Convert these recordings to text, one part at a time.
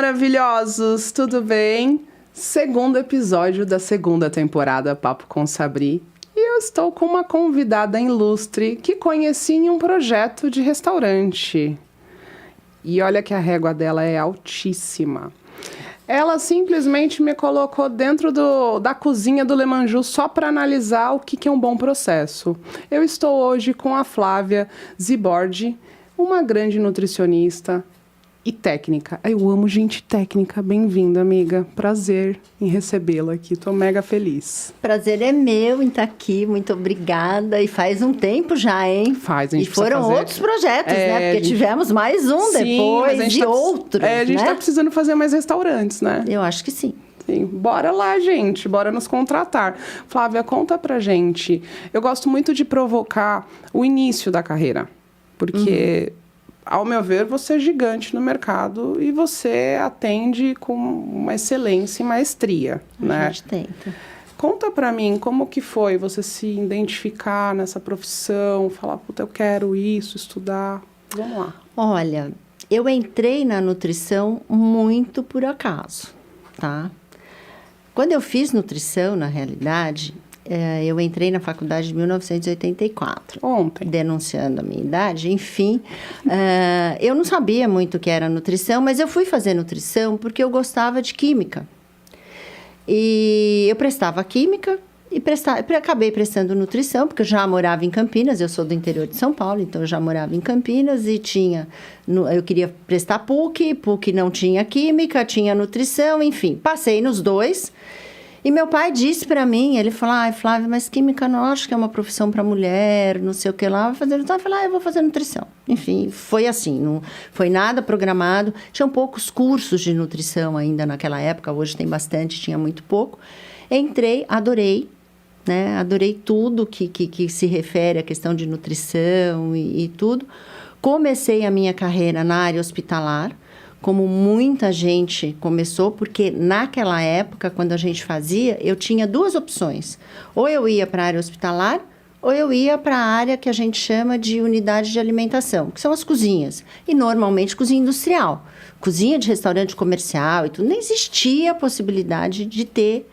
maravilhosos, tudo bem? Segundo episódio da segunda temporada Papo com Sabri. E eu estou com uma convidada ilustre que conheci em um projeto de restaurante. E olha que a régua dela é altíssima. Ela simplesmente me colocou dentro da cozinha do Le Manjou só para analisar o que é um bom processo. Eu estou hoje com a Flávia Zibordi, uma grande nutricionista e técnica. Eu amo gente técnica. Bem-vinda, amiga. Prazer em recebê-la aqui. Tô mega feliz. Prazer é meu em estar aqui. Muito obrigada. E faz um tempo já, hein? Faz, a gente E foram fazer... outros projetos, né? Porque tivemos mais um depois e outros, a gente tá precisando fazer mais restaurantes, né? Eu acho que sim. Sim. Bora lá, gente. Bora nos contratar. Flávia, conta pra gente. Eu gosto muito de provocar o início da carreira. Porque... Ao meu ver, você é gigante no mercado e você atende com uma excelência e maestria, né? A gente tenta. Conta pra mim como que foi você se identificar nessa profissão, falar, puta, eu quero isso, estudar. Vamos lá. Olha, eu entrei na nutrição muito por acaso, tá? Quando eu fiz nutrição, na realidade... eu entrei na faculdade em 1984. Ontem. Denunciando a minha idade, enfim. Eu não sabia muito o que era nutrição, mas eu fui fazer nutrição porque eu gostava de química. E eu prestava química e acabei prestando nutrição, porque eu já morava em Campinas, eu sou do interior de São Paulo, então eu já morava em Campinas e eu queria prestar PUC não tinha química, tinha nutrição, enfim. Passei nos dois. E meu pai disse para mim, ele falou, ai, Flávia, mas química não acho que é uma profissão para mulher, não sei o que lá. Eu falei, eu vou fazer nutrição. Enfim, foi assim, não foi nada programado. Tinham poucos cursos de nutrição ainda naquela época, hoje tem bastante, tinha muito pouco. Entrei, adorei, né? Adorei tudo que se refere à questão de nutrição e tudo. Comecei a minha carreira na área hospitalar, como muita gente começou, porque naquela época, quando a gente fazia, eu tinha duas opções. Ou eu ia para a área hospitalar, ou eu ia para a área que a gente chama de unidade de alimentação, que são as cozinhas. E normalmente cozinha industrial. Cozinha de restaurante comercial e tudo. Nem existia a possibilidade de ter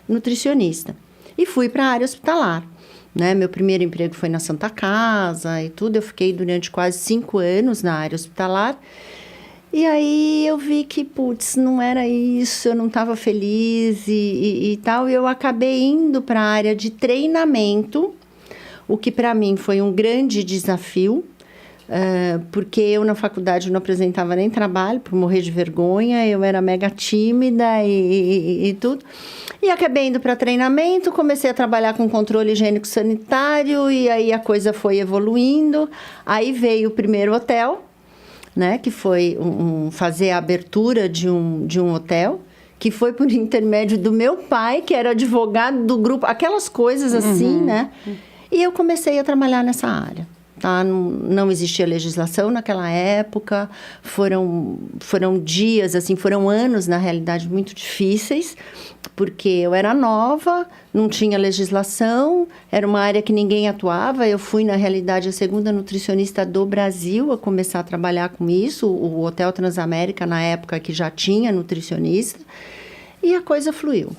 nutricionista. E fui para a área hospitalar. Né? Meu primeiro emprego foi na Santa Casa e tudo. Eu fiquei durante quase 5 anos na área hospitalar. E aí eu vi que, putz, não era isso, eu não estava feliz e tal. E eu acabei indo para a área de treinamento, o que para mim foi um grande desafio, porque eu na faculdade não apresentava nem trabalho, por morrer de vergonha, eu era mega tímida e tudo. E acabei indo para treinamento, comecei a trabalhar com controle higiênico sanitário e aí a coisa foi evoluindo. Aí veio o primeiro hotel, né, que foi fazer a abertura de um hotel, que foi por intermédio do meu pai, que era advogado do grupo, aquelas coisas assim, né? E eu comecei a trabalhar nessa área. Tá? Não existia legislação naquela época, foram dias, assim, foram anos, na realidade, muito difíceis, porque eu era nova, não tinha legislação, era uma área que ninguém atuava. Eu fui, na realidade, a segunda nutricionista do Brasil a começar a trabalhar com isso, o Hotel Transamérica, na época, que já tinha nutricionista, e a coisa fluiu.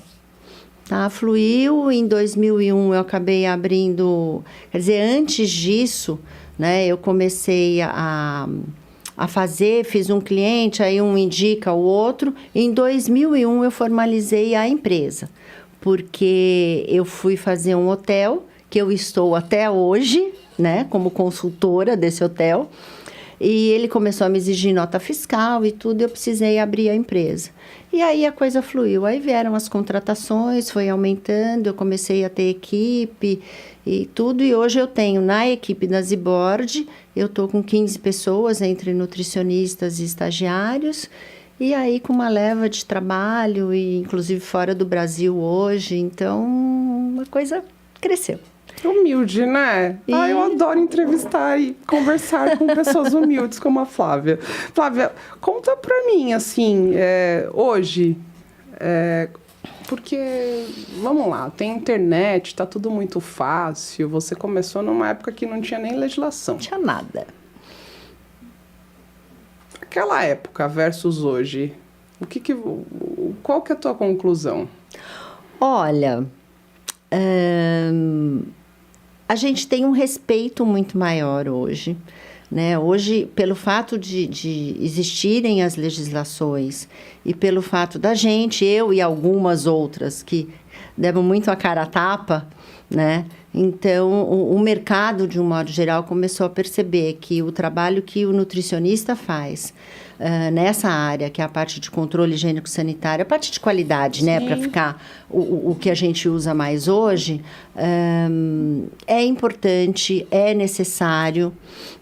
Tá? Fluiu, em 2001 eu acabei abrindo... Quer dizer, antes disso, né, eu comecei a fazer, fiz um cliente, aí um indica o outro. Em 2001 eu formalizei a empresa, porque eu fui fazer um hotel, que eu estou até hoje, né, como consultora desse hotel, e ele começou a me exigir nota fiscal e tudo, eu precisei abrir a empresa. E aí a coisa fluiu, aí vieram as contratações, foi aumentando, eu comecei a ter equipe e tudo, e hoje eu tenho na equipe da Zibordi, eu estou com 15 pessoas, entre nutricionistas e estagiários, e aí com uma leva de trabalho, e inclusive fora do Brasil hoje, então a coisa cresceu. Humilde, né? Eu adoro entrevistar e conversar com pessoas humildes como a Flávia. Flávia, conta pra mim, assim, hoje, porque, vamos lá, tem internet, tá tudo muito fácil, você começou numa época que não tinha nem legislação. Não tinha nada. Aquela época versus hoje, Qual que é a tua conclusão? Olha, a gente tem um respeito muito maior hoje, né? Hoje, pelo fato de existirem as legislações e pelo fato da gente, eu e algumas outras que deram muito a cara a tapa, né? Então, o mercado, de um modo geral, começou a perceber que o trabalho que o nutricionista faz nessa área, que é a parte de controle higiênico-sanitário, a parte de qualidade, né? Para ficar o que a gente usa mais hoje, é importante, é necessário,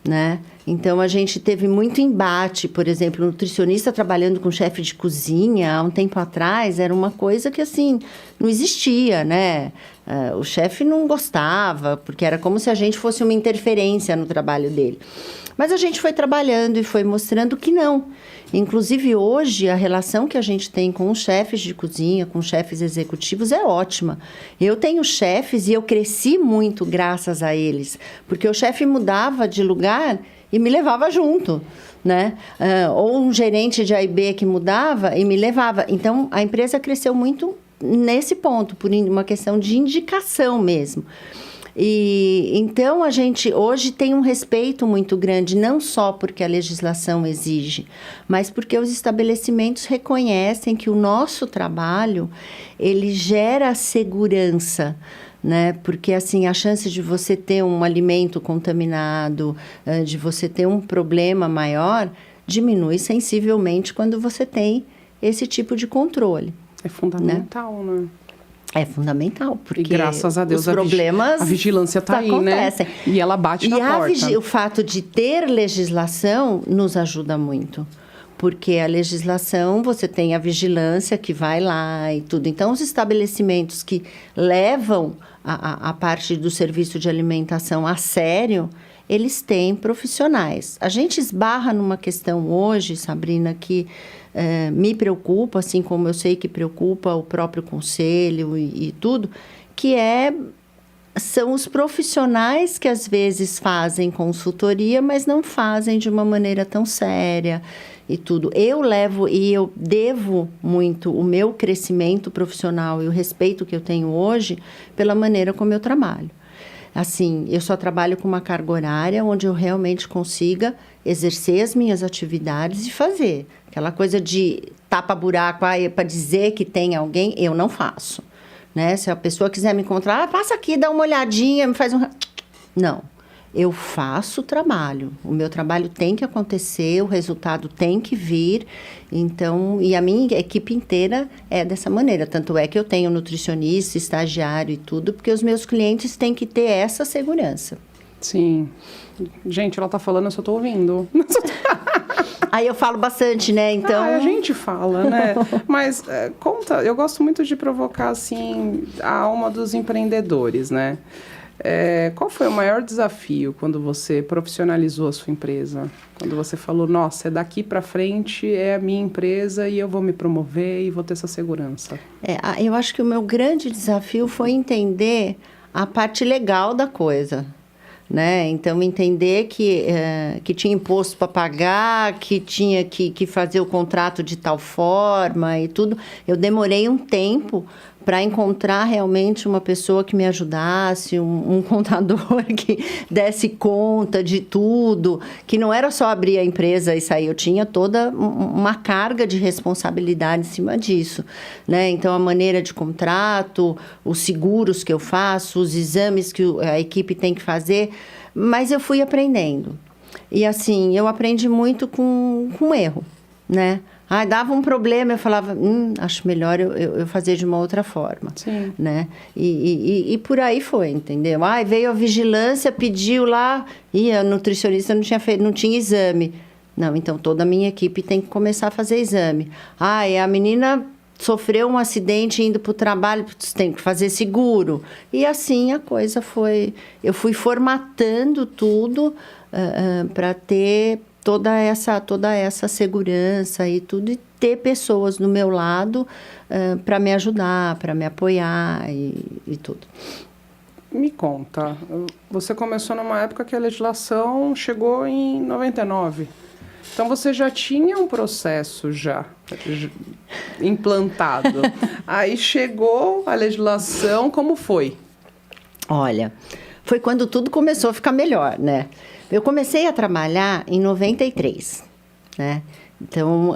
né? Então, a gente teve muito embate, por exemplo, o nutricionista trabalhando com chefe de cozinha, há um tempo atrás, era uma coisa que, assim, não existia, né? O chefe não gostava, porque era como se a gente fosse uma interferência no trabalho dele. Mas a gente foi trabalhando e foi mostrando que não. Inclusive, hoje, a relação que a gente tem com os chefes de cozinha, com os chefes executivos, é ótima. Eu tenho chefes e eu cresci muito graças a eles, porque o chefe mudava de lugar e me levava junto, né? Ou um gerente de A e B que mudava e me levava. Então, a empresa cresceu muito nesse ponto, por uma questão de indicação mesmo. E então a gente hoje tem um respeito muito grande, não só porque a legislação exige, mas porque os estabelecimentos reconhecem que o nosso trabalho, ele gera segurança, né? Porque, assim, a chance de você ter um alimento contaminado, de você ter um problema maior, diminui sensivelmente quando você tem esse tipo de controle. É fundamental, né? É fundamental, porque e graças a Deus os problemas a vigilância está aí, acontecem, né? E ela bate na porta. O fato de ter legislação nos ajuda muito. Porque a legislação, você tem a vigilância que vai lá e tudo. Então, os estabelecimentos que levam a parte do serviço de alimentação a sério, eles têm profissionais. A gente esbarra numa questão hoje, Sabrina, que me preocupa, assim como eu sei que preocupa o próprio conselho e tudo, que são os profissionais que às vezes fazem consultoria, mas não fazem de uma maneira tão séria e tudo. Eu devo muito o meu crescimento profissional e o respeito que eu tenho hoje pela maneira como eu trabalho. Assim, eu só trabalho com uma carga horária onde eu realmente consiga exercer as minhas atividades e fazer. Aquela coisa de tapa-buraco para dizer que tem alguém, eu não faço. Né? Se a pessoa quiser me encontrar, passa aqui, dá uma olhadinha, me faz um... Não, eu faço o trabalho. O meu trabalho tem que acontecer, o resultado tem que vir. Então, e a minha equipe inteira é dessa maneira. Tanto é que eu tenho nutricionista, estagiário e tudo, porque os meus clientes têm que ter essa segurança. Sim. Gente, ela tá falando, eu só tô ouvindo. Aí eu falo bastante, né? Então... a gente fala, né? Mas conta, eu gosto muito de provocar, assim, a alma dos empreendedores, né? Qual foi o maior desafio quando você profissionalizou a sua empresa? Quando você falou, nossa, daqui para frente é a minha empresa e eu vou me promover e vou ter essa segurança. Eu acho que o meu grande desafio foi entender a parte legal da coisa, né? Então, entender que tinha imposto para pagar, que tinha que fazer o contrato de tal forma e tudo. Eu demorei um tempo para encontrar realmente uma pessoa que me ajudasse, um contador que desse conta de tudo, que não era só abrir a empresa e sair, eu tinha toda uma carga de responsabilidade em cima disso, né? Então, a maneira de contrato, os seguros que eu faço, os exames que a equipe tem que fazer, mas eu fui aprendendo. E, assim, eu aprendi muito com erro, né? Dava um problema, eu falava, acho melhor eu fazer de uma outra forma. Sim. Né? E por aí foi, entendeu? Veio a vigilância, pediu lá, e a nutricionista não tinha exame. Não, então toda a minha equipe tem que começar a fazer exame. A menina sofreu um acidente indo para o trabalho, tem que fazer seguro. E assim a coisa foi... Eu fui formatando tudo para ter toda essa segurança e tudo, e ter pessoas do meu lado para me ajudar, para me apoiar e tudo. Me conta, você começou numa época que a legislação chegou em 99. Então você já tinha um processo implantado. Aí chegou a legislação, como foi? Olha, foi quando tudo começou a ficar melhor, né? Eu comecei a trabalhar em 93, né? Então,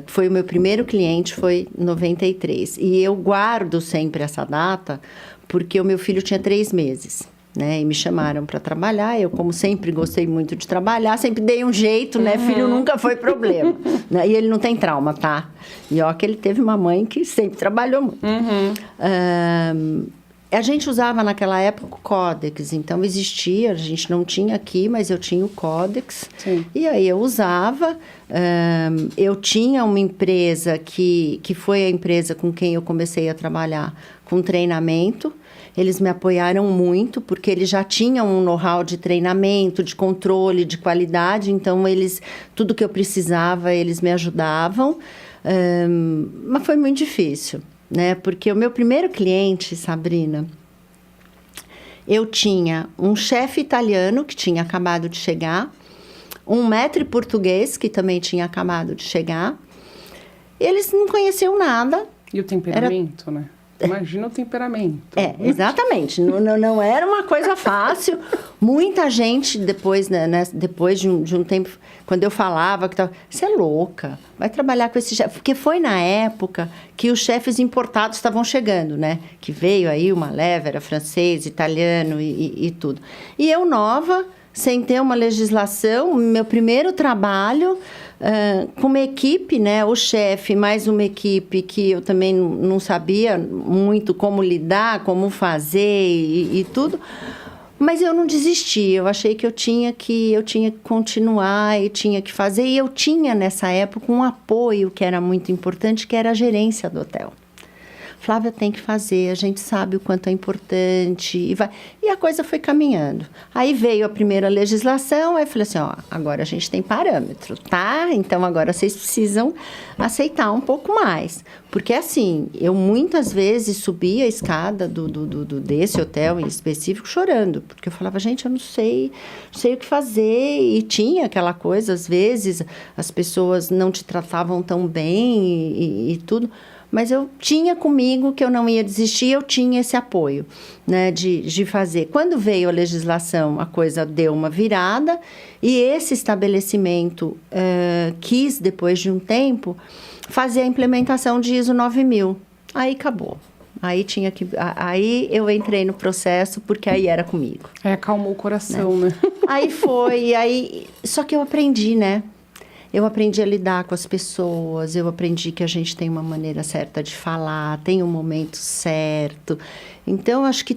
foi o meu primeiro cliente, foi em 93. E eu guardo sempre essa data, porque o meu filho tinha 3 meses, né? E me chamaram para trabalhar. Eu, como sempre, gostei muito de trabalhar. Sempre dei um jeito, né? Filho nunca foi problema. Né? E ele não tem trauma, tá? E ó, que ele teve uma mãe que sempre trabalhou muito. A gente usava naquela época o Códex, então existia, a gente não tinha aqui, mas eu tinha o Códex. Sim. E aí eu usava. Eu tinha uma empresa que foi a empresa com quem eu comecei a trabalhar com treinamento. Eles me apoiaram muito, porque eles já tinham um know-how de treinamento, de controle, de qualidade. Então, tudo que eu precisava, eles me ajudavam. Mas foi muito difícil, né? Porque o meu primeiro cliente, Sabrina, eu tinha um chefe italiano que tinha acabado de chegar, um maître português que também tinha acabado de chegar. Eles não conheciam nada. E o temperamento, né? Imagina o temperamento. Exatamente. Não era uma coisa fácil. Muita gente, depois, né, depois de um tempo, quando eu falava que tava, você é louca, vai trabalhar com esse chefe. Porque foi na época que os chefes importados estavam chegando, né? Que veio aí uma leva, era francês, italiano e tudo. E eu nova, sem ter uma legislação, meu primeiro trabalho... com uma equipe, né? O chefe, mais uma equipe que eu também não sabia muito como lidar, como fazer e tudo. Mas eu não desisti, eu achei que eu tinha que continuar e tinha que fazer. E eu tinha, nessa época, um apoio que era muito importante, que era a gerência do hotel. Flávia, tem que fazer, a gente sabe o quanto é importante. E a coisa foi caminhando. Aí veio a primeira legislação, aí eu falei assim, ó, agora a gente tem parâmetro, tá? Então agora vocês precisam aceitar um pouco mais. Porque assim, eu muitas vezes subia a escada desse hotel em específico chorando. Porque eu falava, gente, eu não sei o que fazer. E tinha aquela coisa, às vezes, as pessoas não te tratavam tão bem e tudo. Mas eu tinha comigo que eu não ia desistir, eu tinha esse apoio, né, de fazer. Quando veio a legislação, a coisa deu uma virada e esse estabelecimento quis, depois de um tempo, fazer a implementação de ISO 9000. Aí acabou. Aí eu entrei no processo, porque aí era comigo. Acalmou o coração, né? Aí foi, só que eu aprendi, né? Eu aprendi a lidar com as pessoas, eu aprendi que a gente tem uma maneira certa de falar, tem um momento certo. Então, acho que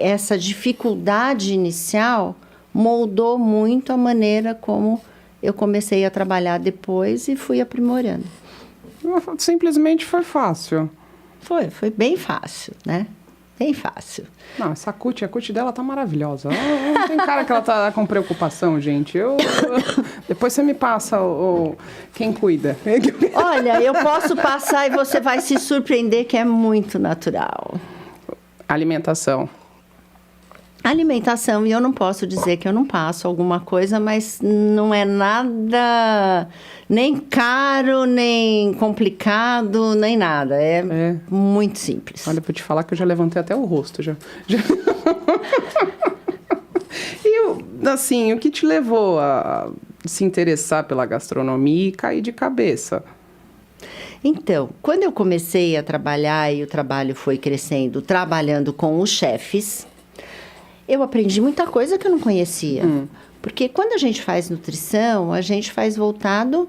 essa dificuldade inicial moldou muito a maneira como eu comecei a trabalhar depois e fui aprimorando. Simplesmente foi fácil. Foi bem fácil, né? Bem fácil. Não, essa a cut dela tá maravilhosa. Não tem cara que ela tá com preocupação, gente. Depois você me passa quem cuida. Olha, eu posso passar e você vai se surpreender que é muito natural. Alimentação. Alimentação, e eu não posso dizer que eu não passo alguma coisa, mas não é nada nem caro, nem complicado, nem nada. É muito simples. Olha, vou te falar que eu já levantei até o rosto. Já. E, assim, o que te levou a se interessar pela gastronomia e cair de cabeça? Então, quando eu comecei a trabalhar e o trabalho foi crescendo, trabalhando com os chefes, eu aprendi muita coisa que eu não conhecia. Porque quando a gente faz nutrição, a gente faz voltado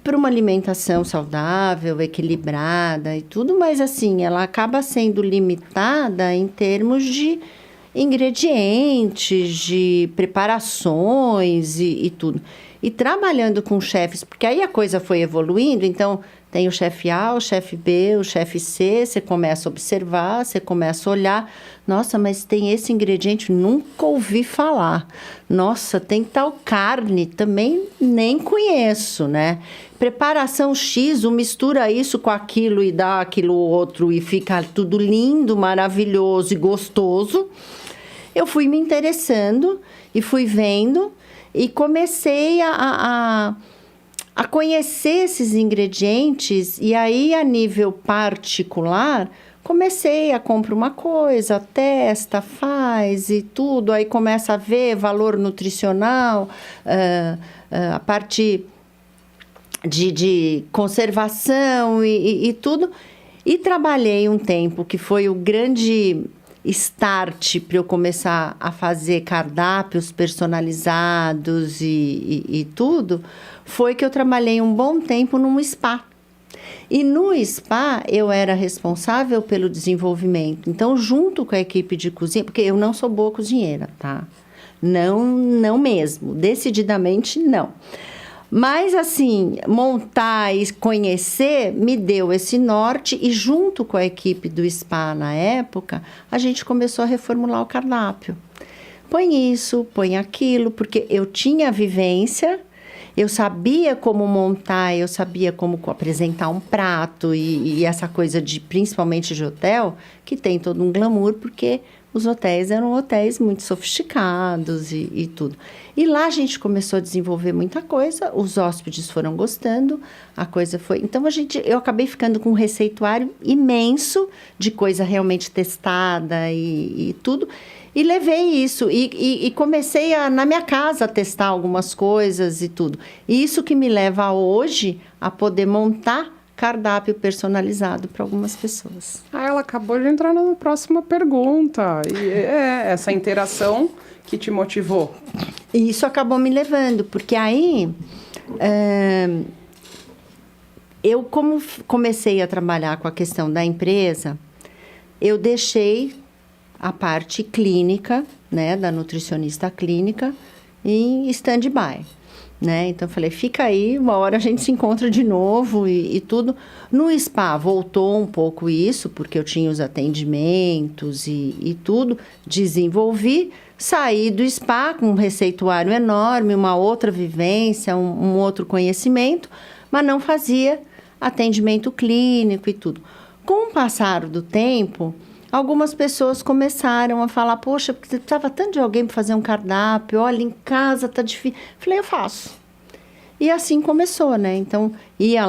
para uma alimentação saudável, equilibrada e tudo, mas assim, ela acaba sendo limitada em termos de ingredientes, de preparações e tudo. E trabalhando com chefes, porque aí a coisa foi evoluindo, então tem o chefe A, o chefe B, o chefe C, você começa a observar, você começa a olhar, nossa, mas tem esse ingrediente, nunca ouvi falar. Nossa, tem tal carne, também nem conheço, né? Preparação X, mistura isso com aquilo e dá aquilo outro e fica tudo lindo, maravilhoso e gostoso. Eu fui me interessando e fui vendo e comecei a a conhecer esses ingredientes e aí, a nível particular, comecei a comprar uma coisa, testa, faz e tudo, aí começa a ver valor nutricional, a parte de conservação e tudo. E trabalhei um tempo, que foi o grande start para eu começar a fazer cardápios personalizados e tudo, foi que eu trabalhei um bom tempo num spa. E no spa, eu era responsável pelo desenvolvimento. Então, junto com a equipe de cozinha, porque eu não sou boa cozinheira, tá? Não mesmo. Decididamente, não. Mas, assim, montar e conhecer me deu esse norte e, junto com a equipe do spa na época, a gente começou a reformular o cardápio. Põe isso, põe aquilo, porque eu tinha vivência, eu sabia como montar, eu sabia como apresentar um prato e essa coisa principalmente de hotel, que tem todo um glamour, porque os hotéis eram hotéis muito sofisticados e tudo. E lá a gente começou a desenvolver muita coisa, os hóspedes foram gostando, a coisa foi... Então, eu acabei ficando com um receituário imenso de coisa realmente testada e tudo. E levei isso e comecei na minha casa a testar algumas coisas e tudo. E isso que me leva hoje a poder montar cardápio personalizado para algumas pessoas. Ela acabou de entrar na próxima pergunta. E essa interação que te motivou. E isso acabou me levando, porque aí eu, como comecei a trabalhar com a questão da empresa, eu deixei a parte clínica, né, da nutricionista clínica, em stand-by. Né? Então, eu falei, fica aí, uma hora a gente se encontra de novo e tudo. No spa, voltou um pouco isso, porque eu tinha os atendimentos e tudo. Desenvolvi, saí do spa com um receituário enorme, uma outra vivência, um outro conhecimento, mas não fazia atendimento clínico e tudo. Com o passar do tempo, algumas pessoas começaram a falar, poxa, porque você precisava tanto de alguém para fazer um cardápio, olha, em casa tá difícil. Falei, eu faço. E assim começou, né? Então, ia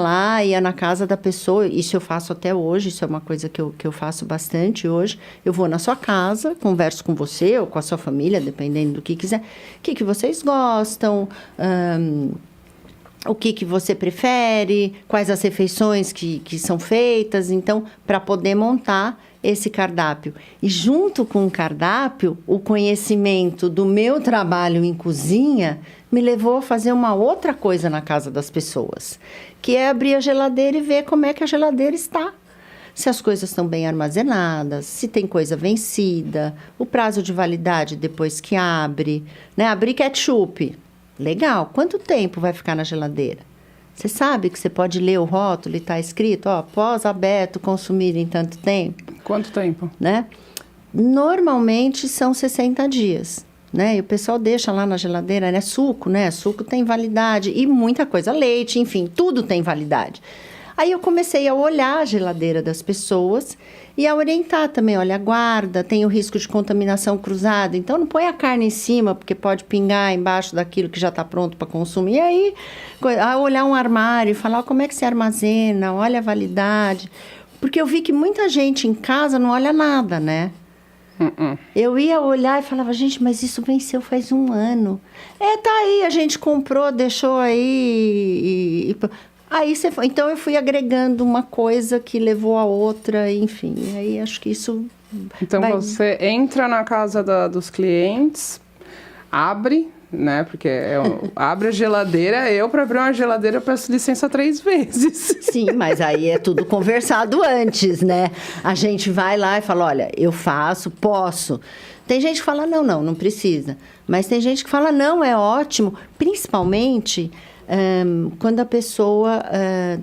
na casa da pessoa, isso eu faço até hoje, isso é uma coisa que eu faço bastante hoje. Eu vou na sua casa, converso com você ou com a sua família, dependendo do que quiser. O que vocês gostam, o que você prefere, quais as refeições que são feitas, então, para poder montar esse cardápio. E junto com o cardápio, o conhecimento do meu trabalho em cozinha me levou a fazer uma outra coisa na casa das pessoas, que é abrir a geladeira e ver como é que a geladeira está. Se as coisas estão bem armazenadas, se tem coisa vencida, o prazo de validade depois que abre, né? Abrir ketchup, legal, quanto tempo vai ficar na geladeira? Você sabe que você pode ler o rótulo e está escrito, pós-aberto, consumir em tanto tempo. Quanto tempo? Né? Normalmente são 60 dias, né? E o pessoal deixa lá na geladeira, né? Suco, né? Suco tem validade e muita coisa, leite, enfim, tudo tem validade. Aí eu comecei a olhar a geladeira das pessoas e a orientar também, olha, guarda, tem o risco de contaminação cruzada, então não põe a carne em cima, porque pode pingar embaixo daquilo que já está pronto para consumir. E aí, olhar um armário e falar, como é que se armazena, olha a validade. Porque eu vi que muita gente em casa não olha nada, né? Eu ia olhar e falava, gente, mas isso venceu faz 1 ano. Tá aí, a gente comprou, deixou aí Aí você foi. Então eu fui agregando uma coisa que levou a outra, enfim. E aí acho que isso. Então você entra na casa dos clientes, abre, né? Porque abre a geladeira, para abrir uma geladeira eu peço licença 3 vezes. Sim, mas aí é tudo conversado antes, né? A gente vai lá e fala, olha, eu faço, posso. Tem gente que fala, não precisa. Mas tem gente que fala, não, é ótimo. Principalmente quando a pessoa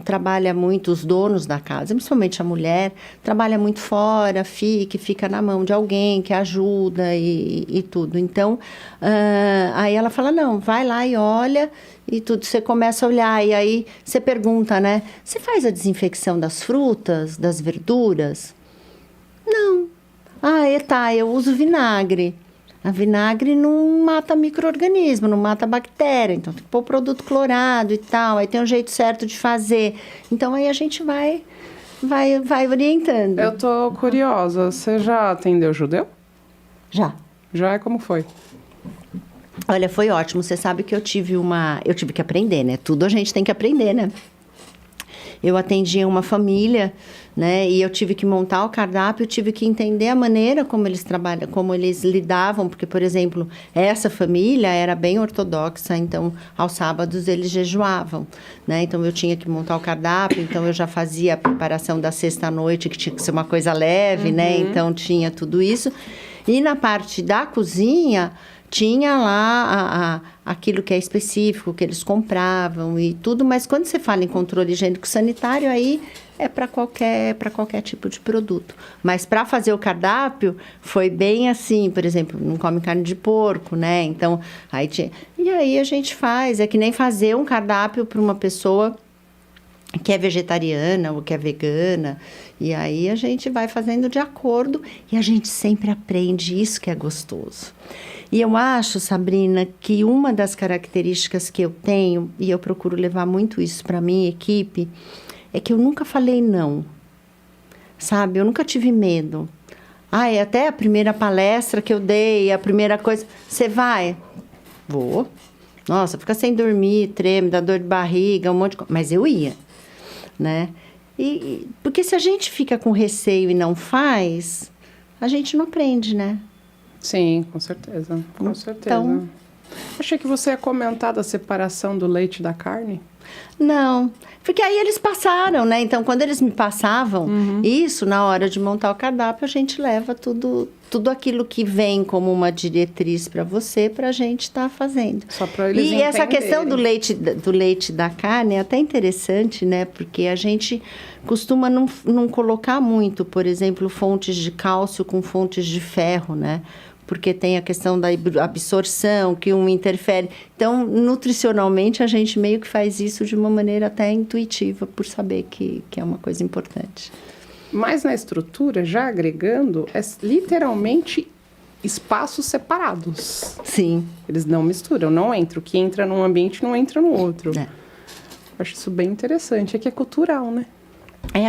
trabalha muito, os donos da casa, principalmente a mulher, trabalha muito fora, fica na mão de alguém que ajuda e tudo. Então, aí ela fala, não, vai lá e olha e tudo. Você começa a olhar e aí você pergunta, né? Você faz a desinfecção das frutas, das verduras? Não. Eu uso vinagre. A vinagre não mata micro-organismo, não mata bactéria. Então, tem que pôr o produto clorado e tal. Aí tem um jeito certo de fazer. Então, aí a gente vai orientando. Eu tô curiosa. Você já atendeu judeu? Já. Já? Como foi? Olha, foi ótimo. Você sabe que eu tive que aprender, né? Tudo a gente tem que aprender, né? Eu atendia uma família, né? E eu tive que montar o cardápio, tive que entender a maneira como eles trabalham, como eles lidavam, porque, por exemplo, essa família era bem ortodoxa, então, aos sábados eles jejuavam, né? Então, eu tinha que montar o cardápio, então eu já fazia a preparação da sexta-noite, que tinha que ser uma coisa leve, né? Então, tinha tudo isso. E na parte da cozinha, tinha lá aquilo que é específico, que eles compravam e tudo, mas quando você fala em controle higiênico sanitário, aí é para qualquer tipo de produto. Mas para fazer o cardápio, foi bem assim, por exemplo, não come carne de porco, né? Então, e aí a gente faz, é que nem fazer um cardápio para uma pessoa que é vegetariana ou que é vegana, e aí a gente vai fazendo de acordo e a gente sempre aprende, isso que é gostoso. E eu acho, Sabrina, que uma das características que eu tenho, e eu procuro levar muito isso para a minha equipe, é que eu nunca falei não, sabe? Eu nunca tive medo. Até a primeira palestra que eu dei, a primeira coisa, você vai? Vou. Nossa, fica sem dormir, treme, dá dor de barriga, um monte de coisa. Mas eu ia, né? Porque se a gente fica com receio e não faz, a gente não aprende, né? Sim, com certeza. Com certeza. Então, achei que você ia comentar da separação do leite da carne. Não, porque aí eles passaram, né? Então, quando eles me passavam isso, na hora de montar o cardápio, a gente leva tudo aquilo que vem como uma diretriz para você, para a gente estar fazendo. Só para eles entenderem. E essa questão do leite da carne é até interessante, né? Porque a gente costuma não colocar muito, por exemplo, fontes de cálcio com fontes de ferro, né? Porque tem a questão da absorção, que um interfere. Então, nutricionalmente, a gente meio que faz isso de uma maneira até intuitiva, por saber que é uma coisa importante. Mas na estrutura, já agregando, é literalmente espaços separados. Sim. Eles não misturam, não entra. O que entra num ambiente não entra no outro. É. Acho isso bem interessante. É que é cultural, né?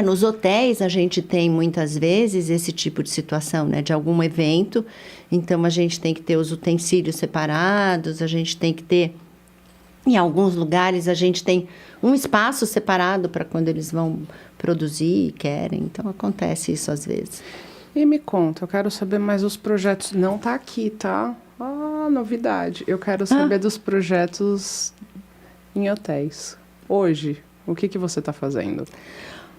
Nos hotéis a gente tem muitas vezes esse tipo de situação, né? De algum evento, então a gente tem que ter os utensílios separados, a gente tem que ter, em alguns lugares a gente tem um espaço separado para quando eles vão produzir e querem, então acontece isso às vezes. E me conta, eu quero saber mais dos projetos, não tá aqui, tá? Novidade, eu quero saber dos projetos em hotéis. Hoje, o que você está fazendo?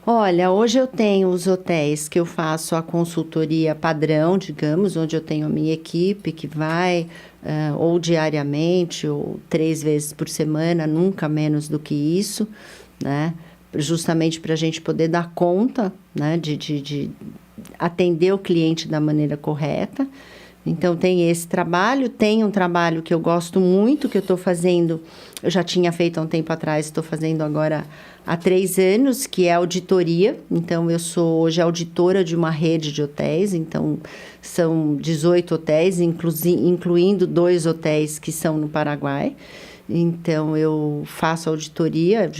Olha, hoje eu tenho os hotéis que eu faço a consultoria padrão, digamos, onde eu tenho a minha equipe que vai ou diariamente ou 3 vezes por semana, nunca menos do que isso, né? Justamente para a gente poder dar conta, né? De atender o cliente da maneira correta. Então, tem esse trabalho. Tem um trabalho que eu gosto muito, que eu estou fazendo, eu já tinha feito há um tempo atrás, estou fazendo agora há 3 anos, que é auditoria. Então, eu sou hoje auditora de uma rede de hotéis. Então, são 18 hotéis, incluindo 2 hotéis que são no Paraguai. Então, eu faço auditoria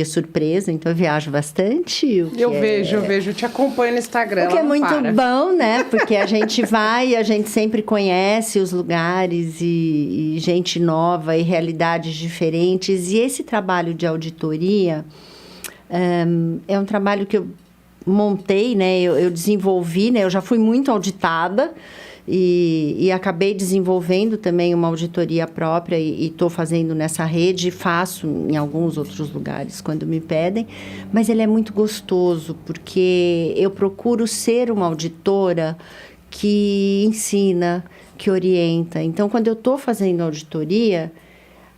surpresa, então eu viajo bastante. Eu vejo, te acompanho no Instagram. O que é muito bom, né? Porque a gente vai, a gente sempre conhece os lugares e gente nova e realidades diferentes. E esse trabalho de auditoria é um trabalho que eu montei, né? Eu desenvolvi, né? Eu já fui muito auditada. E acabei desenvolvendo também uma auditoria própria e estou fazendo nessa rede, faço em alguns outros lugares quando me pedem, mas ele é muito gostoso, porque eu procuro ser uma auditora que ensina, que orienta. Então, quando eu estou fazendo auditoria,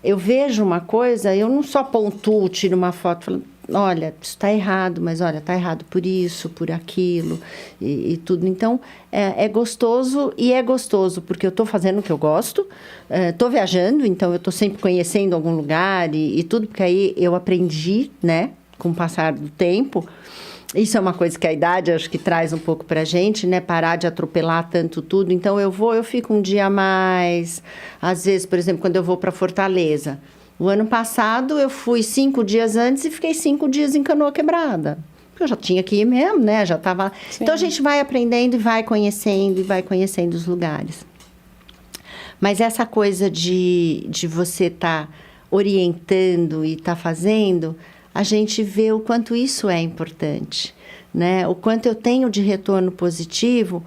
eu vejo uma coisa, eu não só pontuo, tiro uma foto, falando, olha, isso está errado, mas olha, está errado por isso, por aquilo e tudo. Então, é gostoso e é gostoso porque eu estou fazendo o que eu gosto, estou viajando, então eu estou sempre conhecendo algum lugar e tudo, porque aí eu aprendi, né, com o passar do tempo, Isso é uma coisa que a idade acho que traz um pouco pra gente, né? Parar de atropelar tanto tudo. Então eu fico um dia a mais. Às vezes, por exemplo, quando eu vou para Fortaleza. O ano passado eu fui 5 dias antes e fiquei 5 dias em Canoa Quebrada. Porque eu já tinha que ir mesmo, né? Já estava. Então a gente vai aprendendo e vai conhecendo os lugares. Mas essa coisa de você estar orientando e estar fazendo, a gente vê o quanto isso é importante, né? O quanto eu tenho de retorno positivo,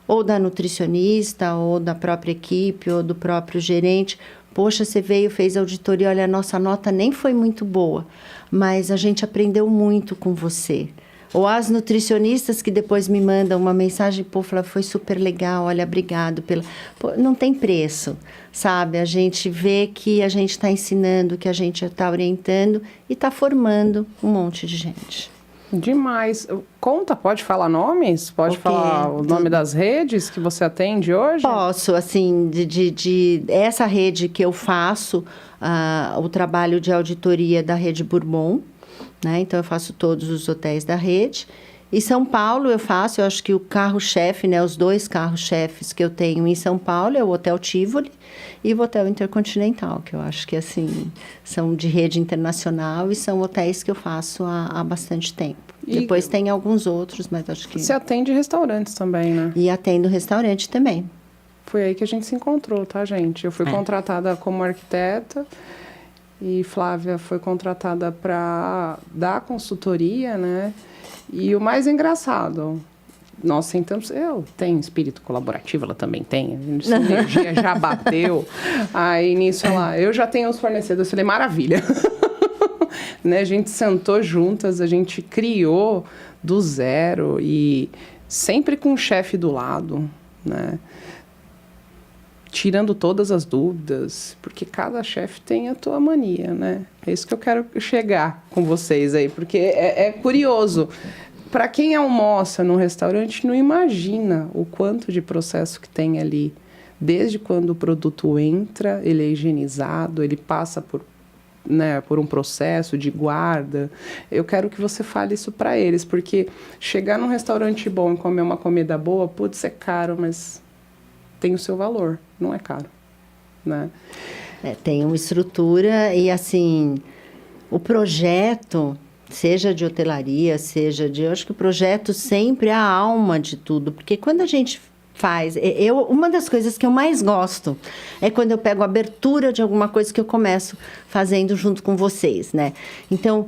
ou da nutricionista, ou da própria equipe, ou do próprio gerente. Poxa, você veio, fez auditoria, olha, a nossa nota nem foi muito boa, mas a gente aprendeu muito com você. Ou as nutricionistas que depois me mandam uma mensagem, pô, Flávia, foi super legal, olha, obrigado pela... Pô, não tem preço, sabe? A gente vê que a gente está ensinando, que a gente está orientando e está formando um monte de gente. Demais. Conta, pode falar nomes? Pode falar o nome das redes que você atende hoje? Posso, assim, essa rede que eu faço, o trabalho de auditoria da Rede Bourbon, né? Então, eu faço todos os hotéis da rede. Em São Paulo, eu acho que o carro-chefe, né? Os 2 carros-chefes que eu tenho em São Paulo é o Hotel Tivoli e o Hotel Intercontinental, que eu acho que, assim, são de rede internacional e são hotéis que eu faço há bastante tempo. E depois tem alguns outros, mas acho que... Você atende restaurantes também, né? E atendo restaurante também. Foi aí que a gente se encontrou, tá, gente? Eu fui contratada como arquiteta e Flávia foi contratada para dar consultoria, né? E o mais engraçado, nós sentamos... Eu tenho espírito colaborativo, ela também tem. A energia já bateu. Aí, nisso, eu já tenho os fornecedores. Eu falei, maravilha. Né? A gente sentou juntas, a gente criou do zero e sempre com o chefe do lado, né? Tirando todas as dúvidas, porque cada chefe tem a tua mania, né? É isso que eu quero chegar com vocês aí, porque é curioso. Para quem almoça num restaurante, não imagina o quanto de processo que tem ali. Desde quando o produto entra, ele é higienizado, ele passa por um processo de guarda. Eu quero que você fale isso para eles, porque chegar num restaurante bom e comer uma comida boa, putz, é caro, mas tem o seu valor, não é caro, né? Tem uma estrutura e, assim, o projeto, seja de hotelaria, eu acho que o projeto sempre é a alma de tudo, porque quando a gente faz... uma das coisas que eu mais gosto é quando eu pego a abertura de alguma coisa que eu começo fazendo junto com vocês, né? Então,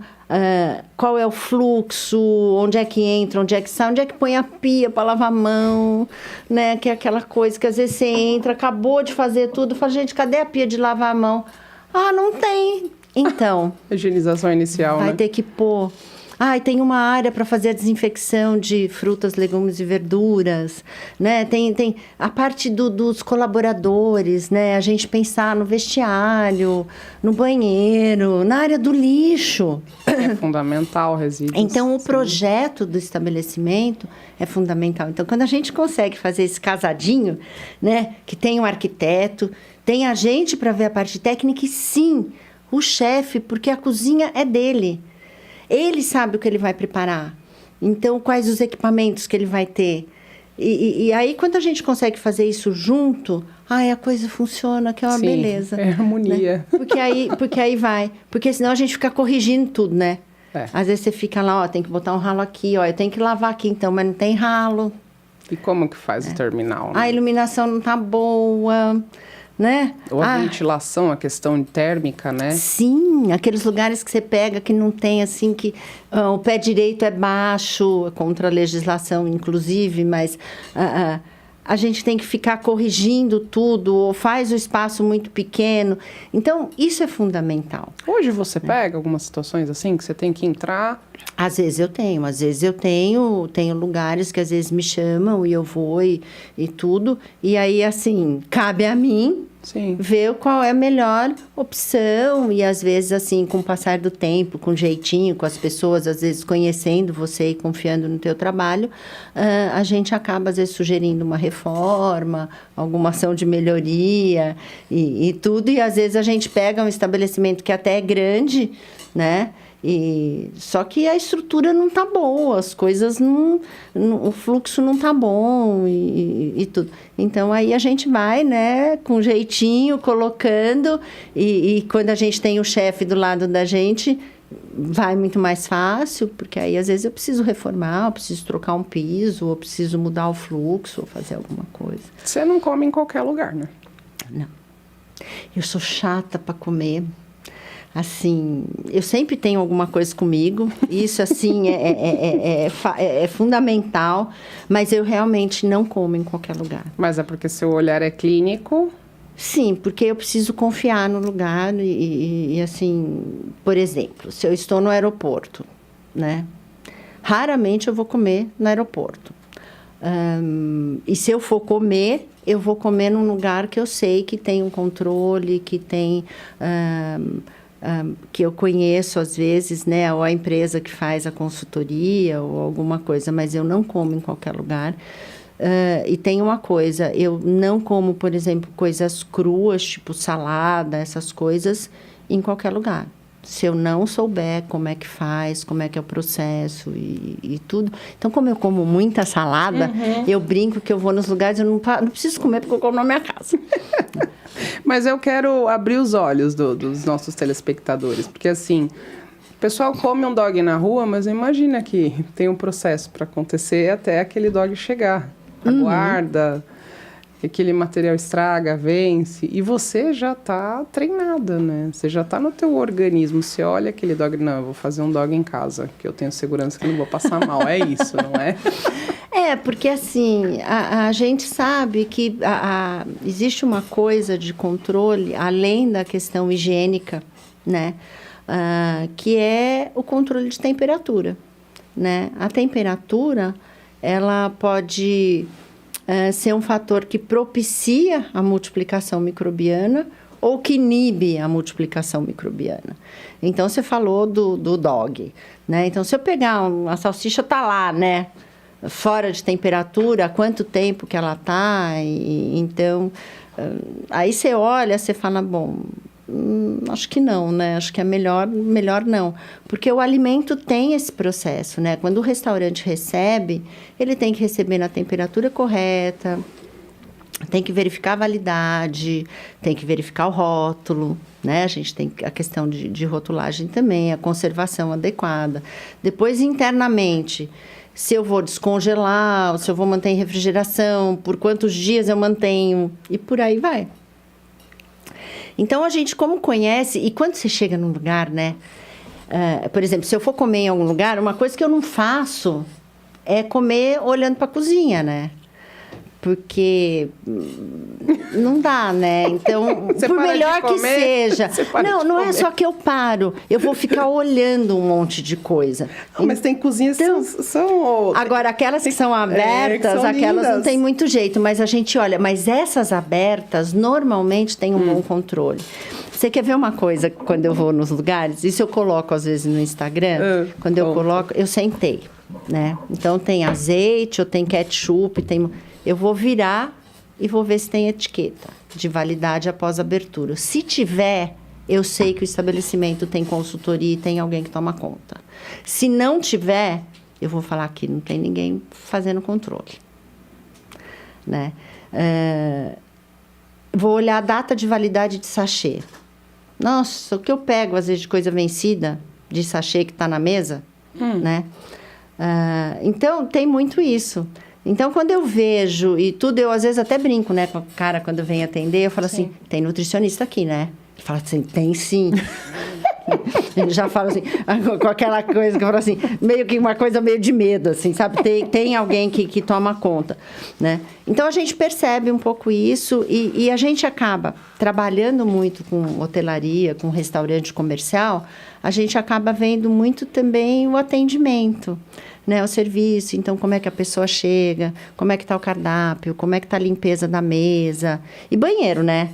qual é o fluxo, onde é que entra, onde é que sai, onde é que põe a pia para lavar a mão, né? Que é aquela coisa que às vezes você entra, acabou de fazer tudo, fala, gente, cadê a pia de lavar a mão? Ah, não tem. Então... higienização inicial, vai né? ter que pôr... tem uma área para fazer a desinfecção de frutas, legumes e verduras, né? Tem a parte dos colaboradores, né? A gente pensar no vestiário, no banheiro, na área do lixo. É fundamental, resíduos. Então, o projeto do estabelecimento é fundamental. Então, quando a gente consegue fazer esse casadinho, né? Que tem um arquiteto, tem a gente para ver a parte técnica e, sim, o chefe, porque a cozinha é dele. Ele sabe o que ele vai preparar. Então, quais os equipamentos que ele vai ter. E aí, quando a gente consegue fazer isso junto, a coisa funciona, que é uma beleza. É harmonia. Né? Porque aí vai. Porque senão a gente fica corrigindo tudo, né? Às vezes você fica lá, tem que botar um ralo aqui, eu tenho que lavar aqui, então, mas não tem ralo. E como que faz o terminal? Né? A iluminação não tá boa... né? Ou a ventilação, a questão térmica, né? Sim, aqueles lugares que você pega que não tem, assim, que o pé direito é baixo, contra a legislação, inclusive, mas a gente tem que ficar corrigindo tudo, ou faz o espaço muito pequeno. Então, isso é fundamental. Hoje você pega algumas situações assim, que você tem que entrar... Às vezes eu tenho lugares que às vezes me chamam e eu vou e tudo. E aí, assim, cabe a mim ver qual é a melhor opção. E às vezes, assim, com o passar do tempo, com jeitinho, com as pessoas, às vezes conhecendo você e confiando no teu trabalho, a gente acaba, às vezes, sugerindo uma reforma, alguma ação de melhoria e tudo. E às vezes a gente pega um estabelecimento que até é grande, né? Só que a estrutura não tá boa, as coisas o fluxo não tá bom e tudo. Então, aí a gente vai, né, com jeitinho, colocando, e quando a gente tem o chefe do lado da gente, vai muito mais fácil, porque aí, às vezes, eu preciso reformar, eu preciso trocar um piso, ou preciso mudar o fluxo, ou fazer alguma coisa. Você não come em qualquer lugar, né? Não. Eu sou chata para comer. Assim, eu sempre tenho alguma coisa comigo, isso, assim, é fundamental, mas eu realmente não como em qualquer lugar. Mas é porque seu olhar é clínico? Sim, porque eu preciso confiar no lugar assim, por exemplo, se eu estou no aeroporto, né? Raramente eu vou comer no aeroporto. E se eu for comer, eu vou comer num lugar que eu sei que tem um controle, que tem... que eu conheço às vezes, né, ou a empresa que faz a consultoria ou alguma coisa, mas eu não como em qualquer lugar. E tem uma coisa, eu não como, por exemplo, coisas cruas, tipo salada, essas coisas, em qualquer lugar. Se eu não souber como é que faz, como é que é o processo e tudo. Então, como eu como muita salada, eu brinco que eu vou nos lugares, eu não preciso comer porque eu como na minha casa. Mas eu quero abrir os olhos dos nossos telespectadores, porque assim, o pessoal come um dog na rua, mas imagina que tem um processo para acontecer até aquele dog chegar. Aguarda, aquele material estraga, vence, e você já está treinada, né? Você já está no teu organismo, você olha aquele dog, não, eu vou fazer um dog em casa, que eu tenho segurança que eu não vou passar mal, é isso, não é? Porque assim, a gente sabe que existe uma coisa de controle, além da questão higiênica, né? Que é o controle de temperatura, né? A temperatura, ela pode ser um fator que propicia a multiplicação microbiana ou que inibe a multiplicação microbiana. Então, você falou do dog, né? Então, se eu pegar a salsicha, tá lá, né? Fora de temperatura, há quanto tempo que ela tá, então, aí você olha, você fala, bom, acho que não, né? Acho que é melhor não. Porque o alimento tem esse processo, né? Quando o restaurante recebe, ele tem que receber na temperatura correta, tem que verificar a validade, tem que verificar o rótulo, né? A gente tem a questão de rotulagem também, a conservação adequada. Depois, internamente, se eu vou descongelar, ou se eu vou manter em refrigeração, por quantos dias eu mantenho, e por aí vai. Então, a gente, como conhece, e quando você chega num lugar, né? Por exemplo, se eu for comer em algum lugar, uma coisa que eu não faço é comer olhando para a cozinha, né? Porque não dá, né? Então, por melhor que seja. Não é só que eu paro. Eu vou ficar olhando um monte de coisa. Não, mas tem cozinhas que são... Agora, aquelas que são abertas, que são aquelas lindas. Não tem muito jeito. Mas a gente olha... Mas essas abertas, normalmente, têm um bom controle. Você quer ver uma coisa, quando eu vou nos lugares? Isso eu coloco, às vezes, no Instagram. Quando eu coloco... Eu sentei, né? Então, tem azeite, ou tem ketchup, tem... Eu vou virar e vou ver se tem etiqueta de validade após abertura. Se tiver, eu sei que o estabelecimento tem consultoria e tem alguém que toma conta. Se não tiver, eu vou falar que não tem ninguém fazendo controle, né? Vou olhar a data de validade de sachê. Nossa, o que eu pego, às vezes, de coisa vencida, de sachê que está na mesa, né? Então, tem muito isso. Então, quando eu vejo e tudo, eu às vezes até brinco, né, com o cara quando vem atender, eu falo assim, tem nutricionista aqui, né? Ele fala assim, tem sim. Ele já fala assim, com aquela coisa que eu falo assim, meio que uma coisa meio de medo, assim, sabe? Tem alguém que toma conta, né? Então, a gente percebe um pouco isso e a gente acaba trabalhando muito com hotelaria, com restaurante comercial, a gente acaba vendo muito também o atendimento, né, o serviço. Então, como é que a pessoa chega, como é que está o cardápio, como é que está a limpeza da mesa. E banheiro, né?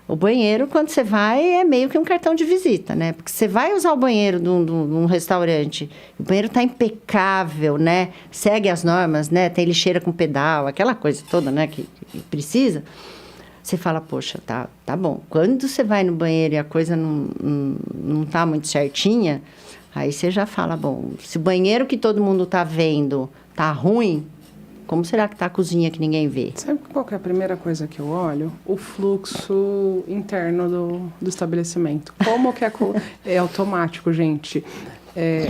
O banheiro, quando você vai, é meio que um cartão de visita, né? Porque você vai usar o banheiro de um restaurante, o banheiro está impecável, né? Segue as normas, né? Tem lixeira com pedal, aquela coisa toda, né? Que precisa. Você fala, poxa, tá bom. Quando você vai no banheiro e a coisa não tá muito certinha, Aí você já fala, bom, se o banheiro que todo mundo tá vendo tá ruim, como será que tá a cozinha que ninguém vê? Sabe qual que é a primeira coisa que eu olho? O fluxo interno do estabelecimento. Como que é automático, gente,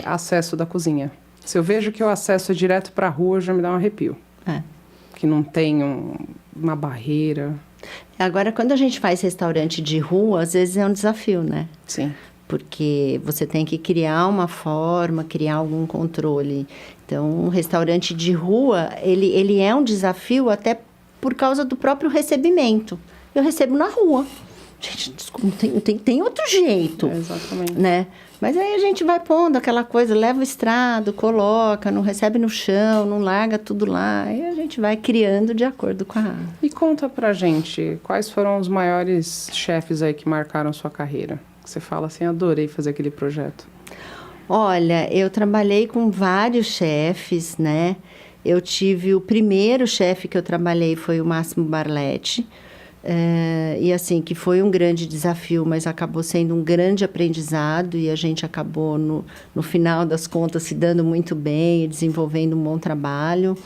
acesso da cozinha. Se eu vejo que o acesso é direto para a rua, já me dá um arrepio. Que não tem uma barreira. Agora, quando a gente faz restaurante de rua, às vezes é um desafio, né? Sim. Porque você tem que criar uma forma, criar algum controle. Então, um restaurante de rua, ele é um desafio até por causa do próprio recebimento. Eu recebo na rua. Gente, desculpa, tem outro jeito. Exatamente. Né? Mas aí a gente vai pondo aquela coisa, leva o estrado, coloca, não recebe no chão, não larga tudo lá. E a gente vai criando de acordo com a... E conta pra gente, quais foram os maiores chefes aí que marcaram sua carreira? Você fala assim, adorei fazer aquele projeto. Olha, eu trabalhei com vários chefes, né? Eu tive o primeiro chefe que eu trabalhei foi o Máximo Barletti. E assim, que foi um grande desafio, mas acabou sendo um grande aprendizado e a gente acabou, no final das contas, se dando muito bem e desenvolvendo um bom trabalho.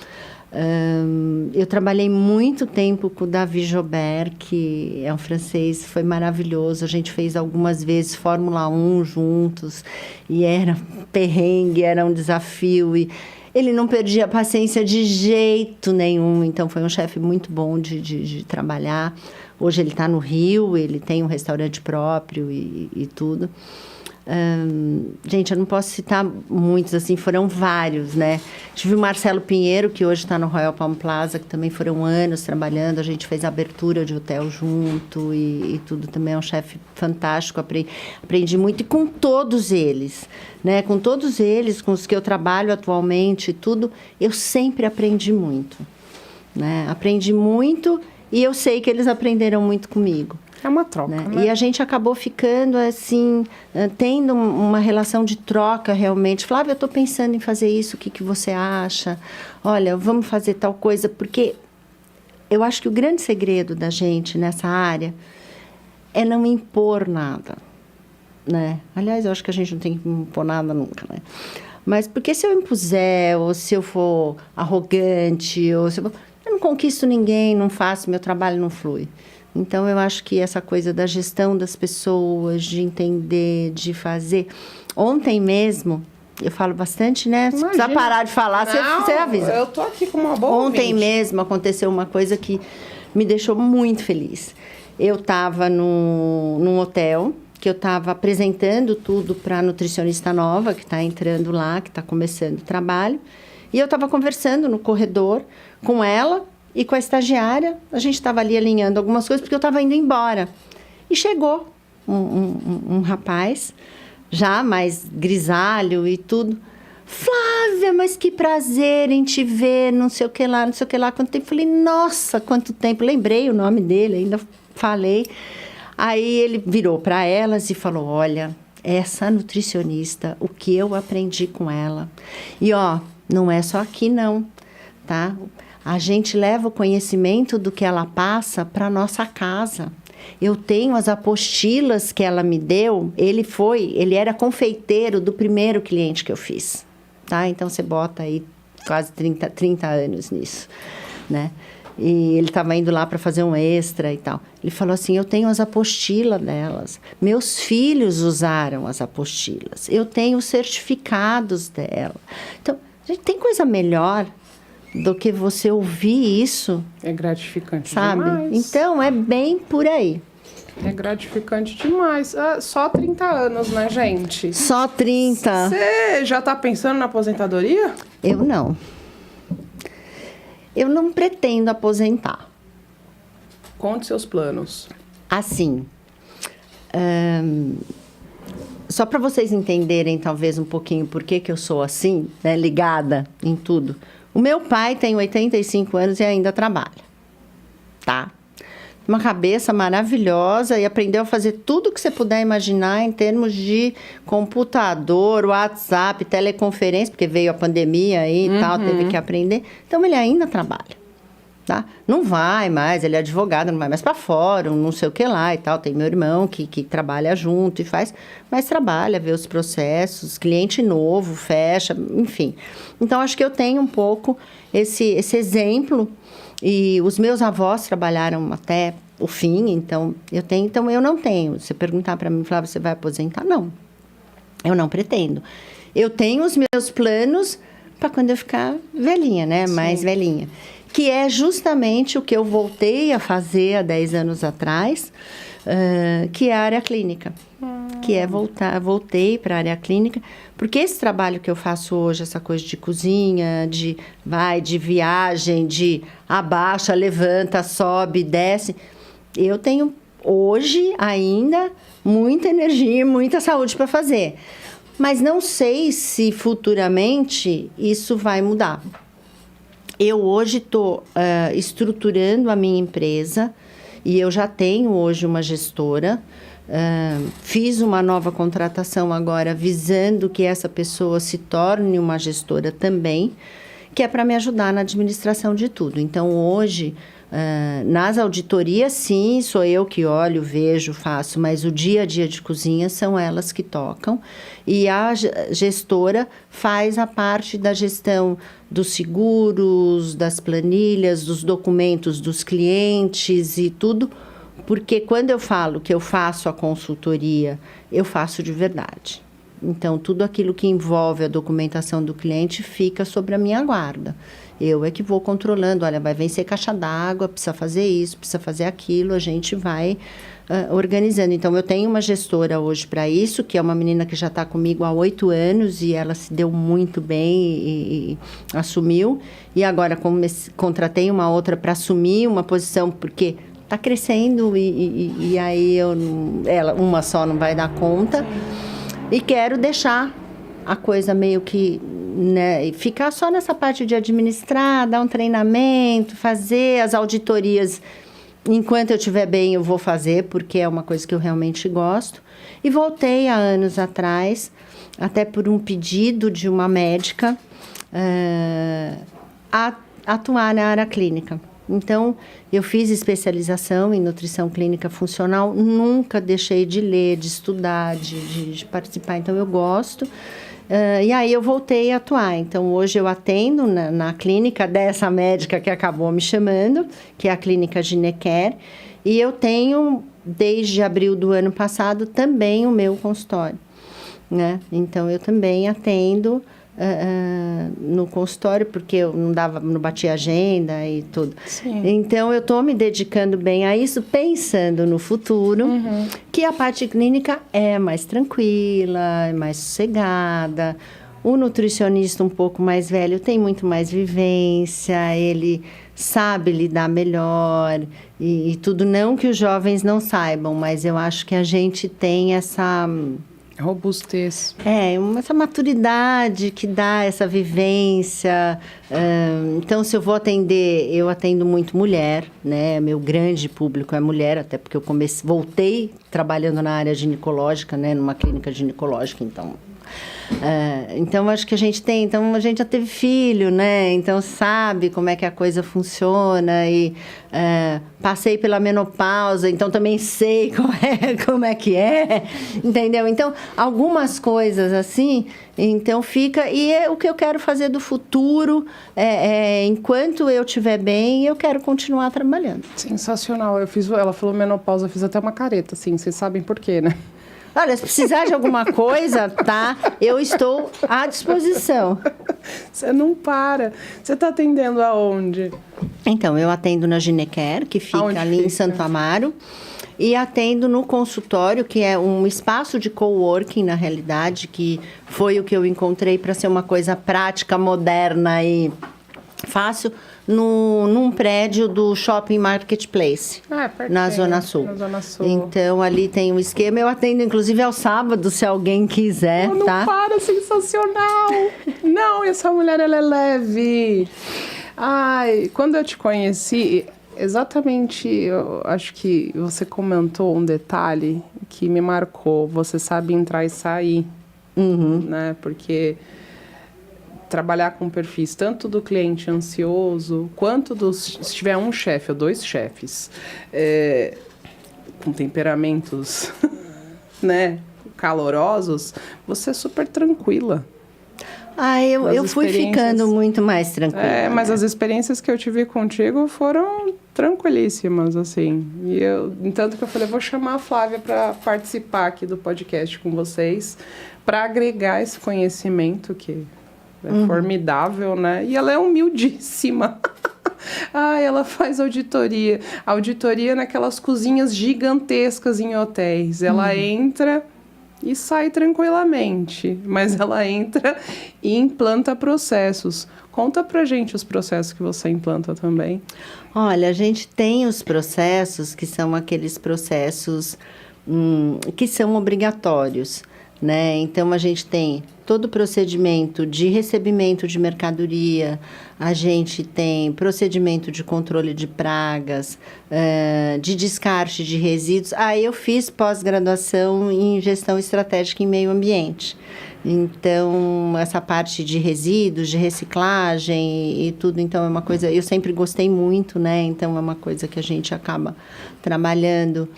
Eu trabalhei muito tempo com o David Jobert, que é um francês, foi maravilhoso. A gente fez algumas vezes Fórmula 1 juntos e era perrengue, era um desafio e ele não perdia a paciência de jeito nenhum, então foi um chefe muito bom de trabalhar. Hoje ele está no Rio, ele tem um restaurante próprio e tudo. Gente, eu não posso citar muitos, assim, foram vários, né? Tive o Marcelo Pinheiro, que hoje está no Royal Palm Plaza, que também foram anos trabalhando, a gente fez a abertura de hotel junto e tudo, também é um chefe fantástico, aprendi muito, e com todos eles, né? Com todos eles, com os que eu trabalho atualmente e tudo, eu sempre aprendi muito, né? Aprendi muito e eu sei que eles aprenderam muito comigo. É uma troca, né? E a gente acabou ficando, assim, tendo uma relação de troca, realmente. Flávia, eu estou pensando em fazer isso, o que você acha? Olha, vamos fazer tal coisa, porque eu acho que o grande segredo da gente nessa área é não impor nada, né? Aliás, eu acho que a gente não tem que impor nada nunca, né? Mas porque se eu impuser, ou se eu for arrogante, ou se eu não conquisto ninguém, não faço, meu trabalho não flui. Então, eu acho que essa coisa da gestão das pessoas, de entender, de fazer... Ontem mesmo, eu falo bastante, né? Se precisar parar de falar, você avisa. Eu tô aqui com uma boa Ontem ouvinte. mesmo aconteceu uma coisa que me deixou muito feliz. Eu estava num hotel, que eu estava apresentando tudo para a nutricionista nova, que está entrando lá, que está começando o trabalho. E eu estava conversando no corredor com ela... E com a estagiária, a gente estava ali alinhando algumas coisas, porque eu estava indo embora. E chegou um rapaz, já mais grisalho e tudo. Flávia, mas que prazer em te ver, não sei o que lá, não sei o que lá. Quanto tempo? Falei, nossa, quanto tempo. Lembrei o nome dele, ainda falei. Aí ele virou para elas e falou, olha, essa nutricionista, o que eu aprendi com ela. E, ó, não é só aqui não, tá? A gente leva o conhecimento do que ela passa para nossa casa. Eu tenho as apostilas que ela me deu. Ele era confeiteiro do primeiro cliente que eu fiz, tá? Então, você bota aí quase 30 anos nisso, né? E ele estava indo lá para fazer um extra e tal. Ele falou assim, eu tenho as apostilas delas. Meus filhos usaram as apostilas. Eu tenho os certificados dela. Então, gente, tem coisa melhor do que você ouvir isso. É gratificante sabe? Demais. Então, é bem por aí. É gratificante demais. Só 30 anos, né, gente? Só 30. Você já tá pensando na aposentadoria? Eu não. Eu não pretendo aposentar. Conte seus planos. Assim, só para vocês entenderem, talvez, um pouquinho por que eu sou assim, né, ligada em tudo. O meu pai tem 85 anos e ainda trabalha, tá? Uma cabeça maravilhosa e aprendeu a fazer tudo que você puder imaginar em termos de computador, WhatsApp, teleconferência, porque veio a pandemia aí e tal, teve que aprender. Então, ele ainda trabalha, Tá? Não vai mais, ele é advogado, não vai mais para fórum, não sei o que lá e tal. Tem meu irmão que trabalha junto e faz, mas trabalha, vê os processos, cliente novo, fecha, enfim. Então, acho que eu tenho um pouco esse exemplo, e os meus avós trabalharam até o fim, então eu não tenho. Se perguntar para mim, Flávia, você vai aposentar? Não, eu não pretendo. Eu tenho os meus planos para quando eu ficar velhinha, né? Sim. Mais velhinha. Que é justamente o que eu voltei a fazer há 10 anos atrás, que é a área clínica. Que é voltei para a área clínica, porque esse trabalho que eu faço hoje, essa coisa de cozinha, de viagem, de abaixa, levanta, sobe, desce, eu tenho hoje ainda muita energia e muita saúde para fazer. Mas não sei se futuramente isso vai mudar. Eu hoje estou estruturando a minha empresa e eu já tenho hoje uma gestora. Fiz uma nova contratação agora visando que essa pessoa se torne uma gestora também, que é para me ajudar na administração de tudo. Então, hoje, nas auditorias, sim, sou eu que olho, vejo, faço, mas o dia a dia de cozinha são elas que tocam. E a gestora faz a parte da gestão dos seguros, das planilhas, dos documentos dos clientes e tudo, porque quando eu falo que eu faço a consultoria, eu faço de verdade. Então, tudo aquilo que envolve a documentação do cliente fica sobre a minha guarda. Eu é que vou controlando, olha, vai vencer caixa d'água, precisa fazer isso, precisa fazer aquilo, a gente vai organizando. Então, eu tenho uma gestora hoje para isso, que é uma menina que já está comigo há 8 anos e ela se deu muito bem e assumiu. E agora, contratei uma outra para assumir uma posição, porque está crescendo e aí uma só não vai dar conta. E quero deixar a coisa meio que, né, ficar só nessa parte de administrar, dar um treinamento, fazer as auditorias. Enquanto eu estiver bem, eu vou fazer, porque é uma coisa que eu realmente gosto. E voltei há anos atrás, até por um pedido de uma médica, a atuar na área clínica. Então, eu fiz especialização em nutrição clínica funcional, nunca deixei de ler, de estudar, de participar, então eu gosto. E aí eu voltei a atuar. Então, hoje eu atendo na clínica dessa médica que acabou me chamando, que é a Clínica Ginecare, e eu tenho, desde abril do ano passado, também o meu consultório, né? Então, eu também atendo no consultório, porque eu não batia agenda e tudo. Sim. Então, eu estou me dedicando bem a isso, pensando no futuro, que a parte clínica é mais tranquila, é mais sossegada. O nutricionista um pouco mais velho tem muito mais vivência, ele sabe lidar melhor e tudo. Não que os jovens não saibam, mas eu acho que a gente tem essa robustez. Essa maturidade que dá essa vivência. Então, se eu vou atender, eu atendo muito mulher, né? Meu grande público é mulher, até porque eu voltei trabalhando na área ginecológica, né? Numa clínica ginecológica, então acho que a gente já teve filho, né? Então sabe como é que a coisa funciona e passei pela menopausa, então também sei como é que é, entendeu? Então, algumas coisas assim, então fica, e é o que eu quero fazer do futuro, enquanto eu estiver bem, eu quero continuar trabalhando. Sensacional, ela falou menopausa, eu fiz até uma careta, assim, vocês sabem por quê, né? Olha, se precisar de alguma coisa, tá? Eu estou à disposição. Você não para. Você está atendendo aonde? Então, eu atendo na Ginecare, que fica ali em Santo Amaro. E atendo no consultório, que é um espaço de coworking, na realidade, que foi o que eu encontrei para ser uma coisa prática, moderna e fácil, num prédio do Shopping Marketplace, na Zona Sul. Na Zona Sul. Então, ali tem um esquema. Eu atendo, inclusive, ao sábado, se alguém quiser, não para, sensacional! Não, essa mulher, ela é leve. Ai, quando eu te conheci, exatamente, eu acho que você comentou um detalhe que me marcou. Você sabe entrar e sair, né? Porque trabalhar com perfis tanto do cliente ansioso, quanto se tiver um chefe ou 2 chefes com temperamentos né, calorosos, você é super tranquila. Eu fui ficando muito mais tranquila. Mas as experiências que eu tive contigo foram tranquilíssimas, assim. Tanto que eu falei, vou chamar a Flávia para participar aqui do podcast com vocês, para agregar esse conhecimento que é formidável, né? E ela é humildíssima. Ela faz auditoria. Auditoria naquelas cozinhas gigantescas em hotéis. Ela entra e sai tranquilamente, mas ela entra e implanta processos. Conta pra gente os processos que você implanta também. Olha, a gente tem os processos que são aqueles processos que são obrigatórios, né? Então, a gente tem todo o procedimento de recebimento de mercadoria, a gente tem procedimento de controle de pragas, de descarte de resíduos. Eu fiz pós-graduação em gestão estratégica em meio ambiente. Então, essa parte de resíduos, de reciclagem e tudo, então é uma coisa... Eu sempre gostei muito, né? Então, é uma coisa que a gente acaba trabalhando.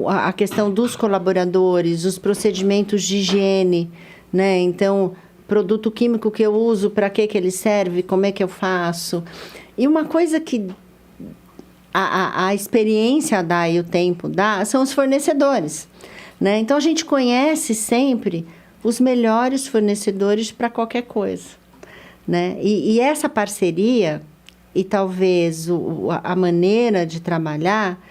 A questão dos colaboradores, os procedimentos de higiene, né? Então, produto químico que eu uso, para que ele serve, como é que eu faço. E uma coisa que a experiência dá e o tempo dá são os fornecedores. Né? Então, a gente conhece sempre os melhores fornecedores para qualquer coisa. Né? E essa parceria, e talvez a maneira de trabalhar,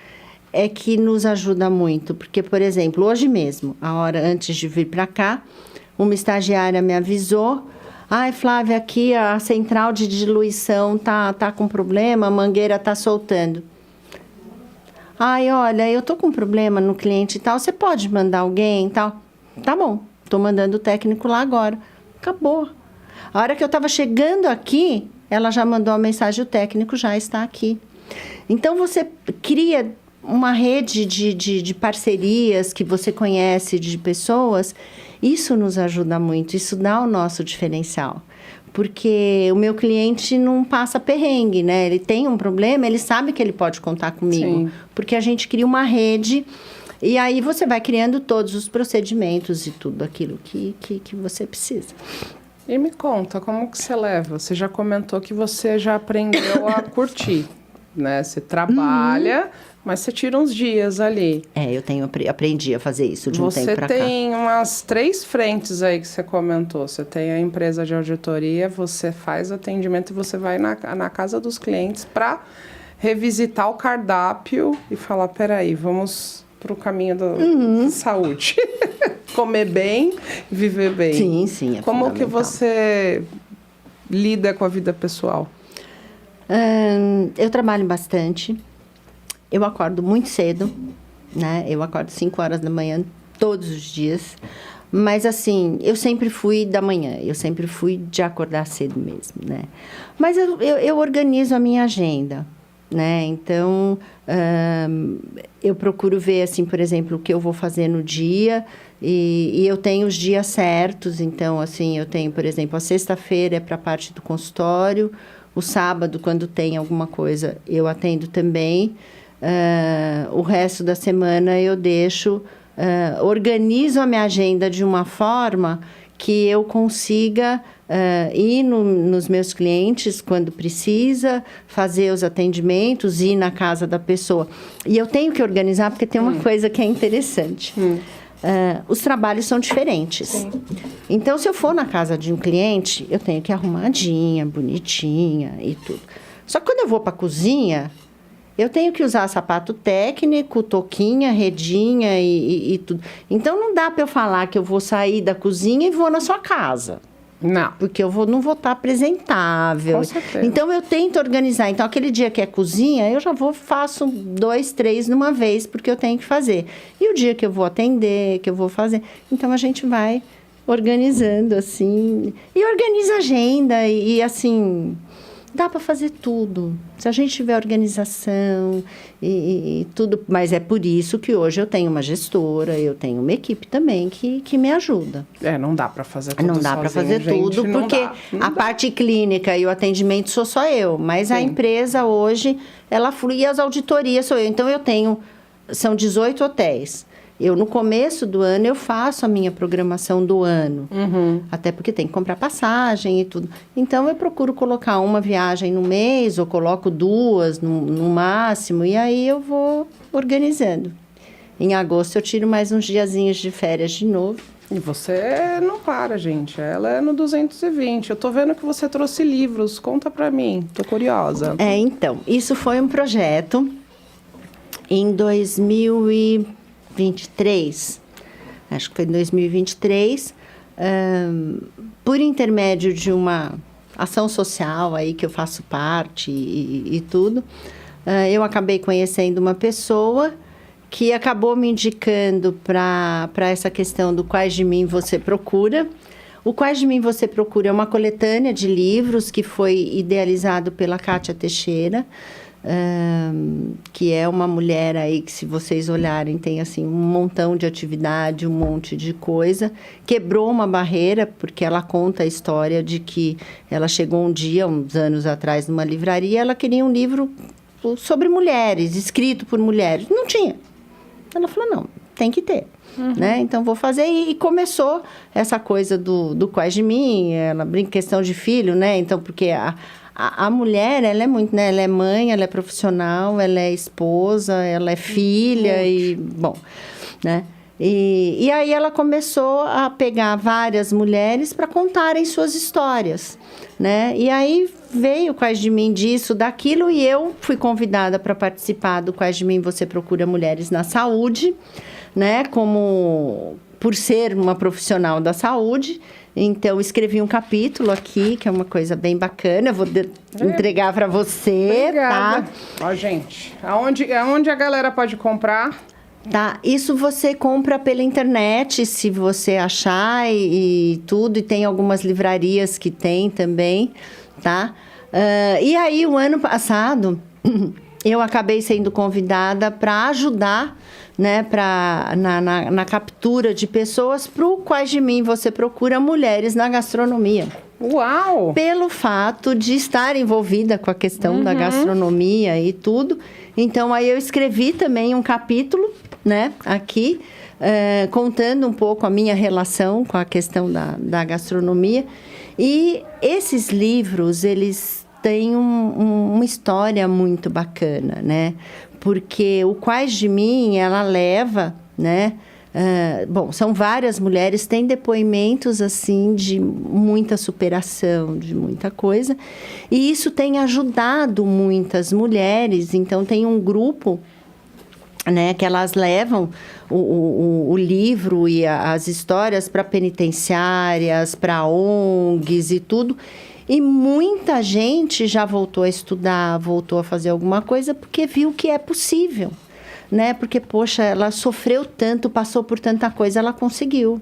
é que nos ajuda muito. Porque, por exemplo, hoje mesmo, a hora antes de vir para cá, uma estagiária me avisou: Flávia, aqui a central de diluição tá com problema, a mangueira tá soltando. Olha, eu tô com um problema no cliente e tal, você pode mandar alguém e tal? Tá bom, tô mandando o técnico lá agora. Acabou. A hora que eu tava chegando aqui, ela já mandou a mensagem, o técnico já está aqui. Então, você cria uma rede de parcerias que você conhece, de pessoas. Isso nos ajuda muito, isso dá o nosso diferencial. Porque o meu cliente não passa perrengue, né? Ele tem um problema, ele sabe que ele pode contar comigo. Sim. Porque a gente cria uma rede e aí você vai criando todos os procedimentos e tudo aquilo que você precisa. E me conta, como que você leva? Você já comentou que você já aprendeu a curtir, né? Você trabalha... Mas você tira uns dias ali. Aprendi a fazer isso de um tempo pra cá. Você tem umas 3 frentes aí que você comentou. Você tem a empresa de auditoria, você faz atendimento e você vai na casa dos clientes para revisitar o cardápio e falar, peraí, vamos pro caminho da saúde. Comer bem, viver bem. Sim, é Como que você lida com a vida pessoal? Eu trabalho bastante. Eu acordo muito cedo, né? Eu acordo 5 horas da manhã todos os dias. Mas, assim, eu sempre fui da manhã. Eu sempre fui de acordar cedo mesmo, né? Mas eu organizo a minha agenda, né? Então, eu procuro ver, assim, por exemplo, o que eu vou fazer no dia. E eu tenho os dias certos. Então, assim, eu tenho, por exemplo, a sexta-feira é para a parte do consultório. O sábado, quando tem alguma coisa, eu atendo também. O resto da semana eu deixo, organizo a minha agenda de uma forma que eu consiga ir nos meus clientes quando precisa, fazer os atendimentos, ir na casa da pessoa. E eu tenho que organizar porque tem uma coisa que é interessante. Os trabalhos são diferentes. Sim. Então, se eu for na casa de um cliente, eu tenho que ir arrumadinha, bonitinha e tudo. Só que quando eu vou para a cozinha... Eu tenho que usar sapato técnico, touquinha, redinha e tudo. Então, não dá para eu falar que eu vou sair da cozinha e vou na sua casa. Não. Porque eu não vou estar apresentável. Com certeza. Então, eu tento organizar. Então, aquele dia que é cozinha, eu já faço 2, 3 numa vez, porque eu tenho que fazer. E o dia que eu vou atender, que eu vou fazer. Então, a gente vai organizando, assim. E organiza a agenda e assim... Dá para fazer tudo, se a gente tiver organização e tudo. Mas é por isso que hoje eu tenho uma gestora, eu tenho uma equipe também que me ajuda. Não dá para fazer tudo Não dá para fazer tudo, porque a parte clínica e o atendimento sou só eu. Mas a empresa hoje, ela flui e as auditorias sou eu. Então, são 18 hotéis. No começo do ano, eu faço a minha programação do ano. Até porque tem que comprar passagem e tudo. Então, eu procuro colocar uma viagem no mês, ou coloco 2 no máximo, e aí eu vou organizando. Em agosto, eu tiro mais uns diazinhos de férias de novo. E você não para, gente. Ela é no 220. Eu tô vendo que você trouxe livros. Conta pra mim. Tô curiosa. Então, isso foi um projeto em 2023, acho que foi em 2023, por intermédio de uma ação social aí que eu faço parte e tudo, eu acabei conhecendo uma pessoa que acabou me indicando para essa questão do Quais de Mim Você Procura. O Quais de Mim Você Procura é uma coletânea de livros que foi idealizado pela Kátia Teixeira, que é uma mulher aí que, se vocês olharem, tem assim um montão de atividade, um monte de coisa. Quebrou uma barreira, porque ela conta a história de que ela chegou um dia, uns anos atrás, numa livraria, ela queria um livro sobre mulheres, escrito por mulheres. Não tinha. Ela falou, não, tem que ter. Né? Então, vou fazer. E começou essa coisa do Quais de Mim. Ela brinca questão de filho, né? Então, porque a mulher, ela é muito, né? Ela é mãe, ela é profissional, ela é esposa, ela é filha e, bom, né? E aí ela começou a pegar várias mulheres para contarem suas histórias, né? E aí veio o Quais de Mim disso, daquilo, e eu fui convidada para participar do Quais de Mim Você Procura Mulheres na Saúde, né? Por ser uma profissional da saúde. Então, escrevi um capítulo aqui, que é uma coisa bem bacana. Eu vou entregar para você. Obrigada. Tá? Ó, gente, aonde a galera pode comprar? Tá, isso você compra pela internet, se você achar e tudo. E tem algumas livrarias que tem também, tá? E aí, o ano passado, eu acabei sendo convidada para ajudar, né, na captura de pessoas para o Quais de Mim Você Procura Mulheres na Gastronomia. Uau! Pelo fato de estar envolvida com a questão da gastronomia e tudo. Então, aí eu escrevi também um capítulo, né, aqui, contando um pouco a minha relação com a questão da gastronomia. E esses livros, eles têm uma história muito bacana, né? Porque o Quais de Mim, ela leva, né? Bom, são várias mulheres, tem depoimentos, assim, de muita superação, de muita coisa. E isso tem ajudado muitas mulheres. Então, tem um grupo, né, que elas levam o livro e as histórias para penitenciárias, para ONGs e tudo. E muita gente já voltou a estudar, voltou a fazer alguma coisa, porque viu que é possível, né? Porque, poxa, ela sofreu tanto, passou por tanta coisa, ela conseguiu,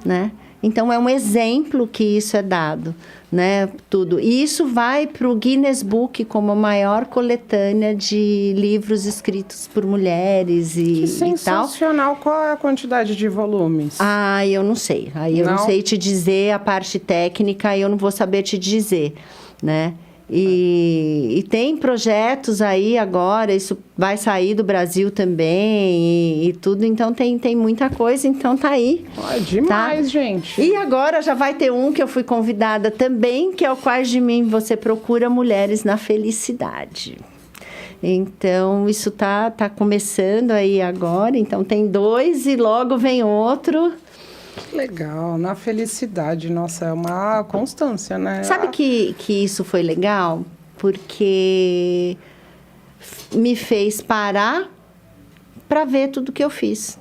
né? Então, é um exemplo que isso é dado, né? Tudo. E isso vai para o Guinness Book como a maior coletânea de livros escritos por mulheres e tal. Sensacional. Qual é a quantidade de volumes? Eu não sei. Aí eu não sei te dizer a parte técnica, eu não vou saber te dizer, né? E tem projetos aí agora, isso vai sair do Brasil também e tudo, então tem muita coisa, então tá aí. É demais, tá? gente. E agora já vai ter um que eu fui convidada também, que é o Quais de Mim Você Procura Mulheres na Felicidade. Então, isso tá começando aí agora, então tem 2 e logo vem outro. Legal, na felicidade, nossa, é uma constância, né? Sabe que isso foi legal? Porque me fez parar para ver tudo que eu fiz,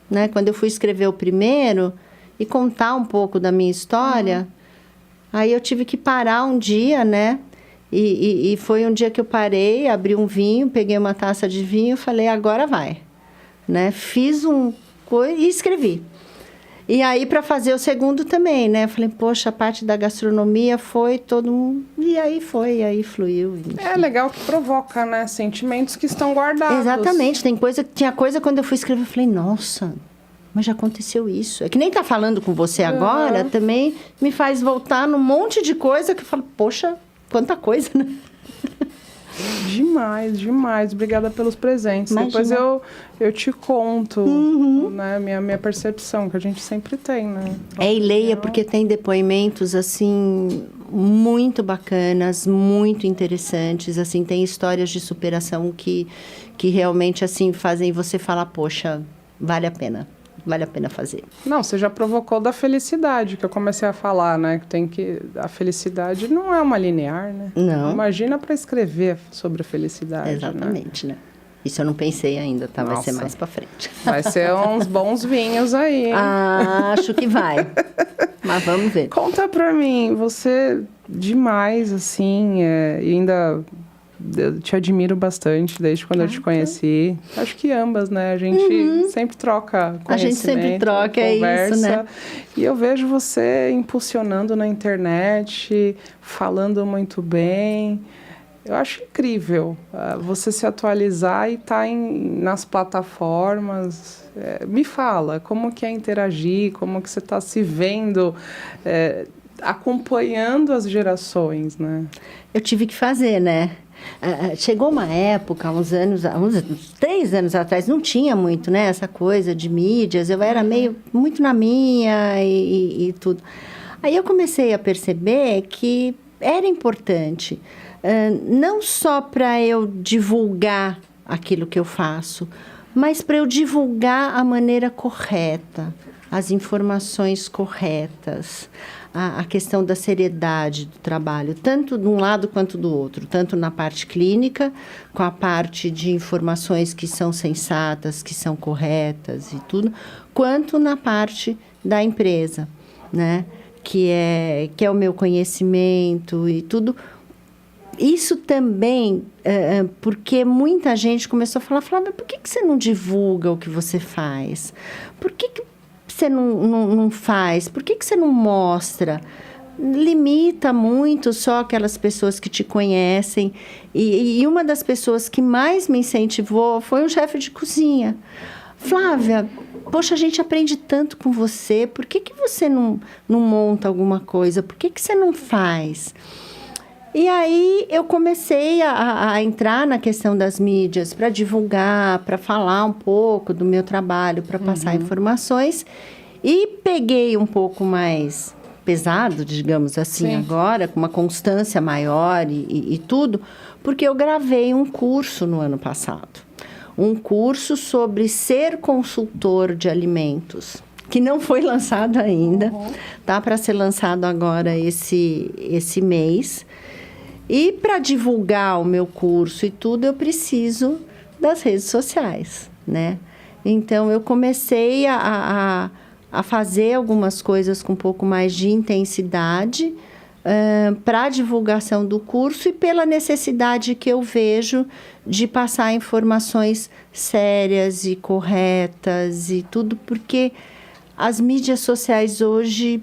né? Quando eu fui escrever o primeiro e contar um pouco da minha história, aí eu tive que parar um dia, né? E foi um dia que eu parei, abri um vinho, peguei uma taça de vinho e falei, agora vai, né? Fiz e escrevi. E aí, para fazer o segundo também, né? Eu falei, poxa, a parte da gastronomia foi todo mundo... E aí fluiu. Enfim. É legal que provoca, né? Sentimentos que estão guardados. Exatamente. Tinha coisa quando eu fui escrever, eu falei, nossa, mas já aconteceu isso. É que nem tá falando com você agora, também me faz voltar num monte de coisa que eu falo, poxa, quanta coisa, né? Demais. Obrigada pelos presentes. Imagina. Depois eu te conto, né? Minha percepção, que a gente sempre tem, né? E leia, porque tem depoimentos, assim, muito bacanas, muito interessantes. Assim, tem histórias de superação que realmente, assim, fazem você falar, poxa, vale a pena fazer. Não, você já provocou da felicidade, que eu comecei a falar, né? A felicidade não é uma linear, né? Não. Imagina para escrever sobre a felicidade, Exatamente, né? Isso eu não pensei ainda, tá? Vai ser Nossa. mais pra frente. Vai ser uns bons vinhos aí, hein? Acho que vai. Mas vamos ver. Conta pra mim, você demais, assim, e ainda... Eu te admiro bastante desde quando eu te conheci. Acho que ambas, né? A gente sempre troca conhecimento, A gente sempre troca, conversa, é isso, né? E eu vejo você impulsionando na internet, falando muito bem. Eu acho incrível você se atualizar e estar nas plataformas. Me fala, como que é interagir, como que você está se vendo, acompanhando as gerações, né? Eu tive que fazer, né? Chegou uma época, uns 3 anos atrás, não tinha muito, né? Essa coisa de mídias, eu era muito na minha e tudo. Aí eu comecei a perceber que era importante, não só para eu divulgar aquilo que eu faço, mas para eu divulgar a maneira correta, as informações corretas, a questão da seriedade do trabalho, tanto de um lado quanto do outro, tanto na parte clínica, com a parte de informações que são sensatas, que são corretas e tudo, quanto na parte da empresa, né? Que é o meu conhecimento e tudo. Isso também, porque muita gente começou a falar, Flávia, por que você não divulga o que você faz? Por que você não faz? Por que você não mostra? Limita muito só aquelas pessoas que te conhecem. E uma das pessoas que mais me incentivou foi um chefe de cozinha. Flávia, poxa, a gente aprende tanto com você. Por que você não monta alguma coisa? Por que você não faz? E aí eu comecei a entrar na questão das mídias para divulgar, para falar um pouco do meu trabalho, para passar informações. E peguei um pouco mais pesado, digamos assim, agora, com uma constância maior e tudo, porque eu gravei um curso no ano passado. Um curso sobre ser consultor de alimentos, que não foi lançado ainda, tá para ser lançado agora esse mês. E para divulgar o meu curso e tudo, eu preciso das redes sociais, né? Então, eu comecei a fazer algumas coisas com um pouco mais de intensidade para a divulgação do curso e pela necessidade que eu vejo de passar informações sérias e corretas e tudo, porque as mídias sociais hoje,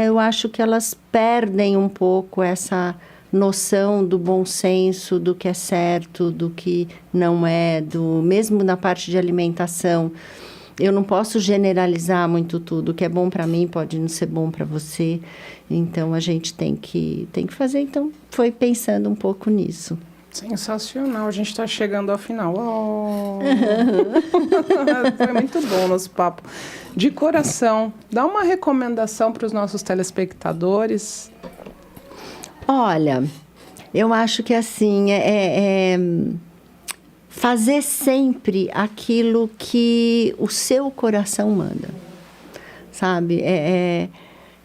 eu acho que elas perdem um pouco essa noção do bom senso, do que é certo, do que não é, mesmo na parte de alimentação. Eu não posso generalizar muito tudo. O que é bom para mim pode não ser bom para você. Então, a gente tem que fazer. Então, foi pensando um pouco nisso. Sensacional. A gente está chegando ao final. Oh. Foi muito bom o nosso papo. De coração, dá uma recomendação para os nossos telespectadores. Olha, eu acho que assim, fazer sempre aquilo que o seu coração manda, sabe?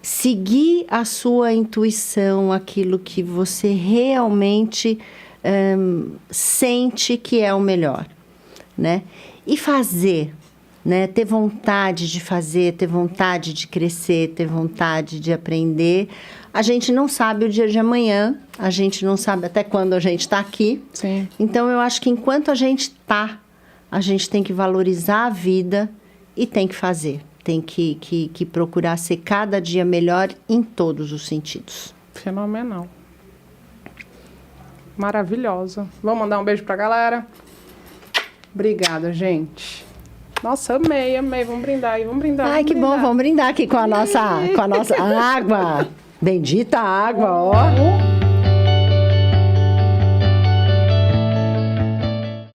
Seguir a sua intuição, aquilo que você realmente sente que é o melhor, né? E fazer, né? Ter vontade de fazer, ter vontade de crescer, ter vontade de aprender. A gente não sabe o dia de amanhã, a gente não sabe até quando a gente está aqui. Sim. Então, eu acho que enquanto a gente está, a gente tem que valorizar a vida e tem que fazer. tem que procurar ser cada dia melhor em todos os sentidos. Fenomenal. Maravilhosa. Vamos mandar um beijo pra galera? Obrigada, gente. Nossa, amei. Vamos brindar aí, vamos brindar. Ai, que bom, vamos brindar aqui com a nossa água. Bendita água, ó.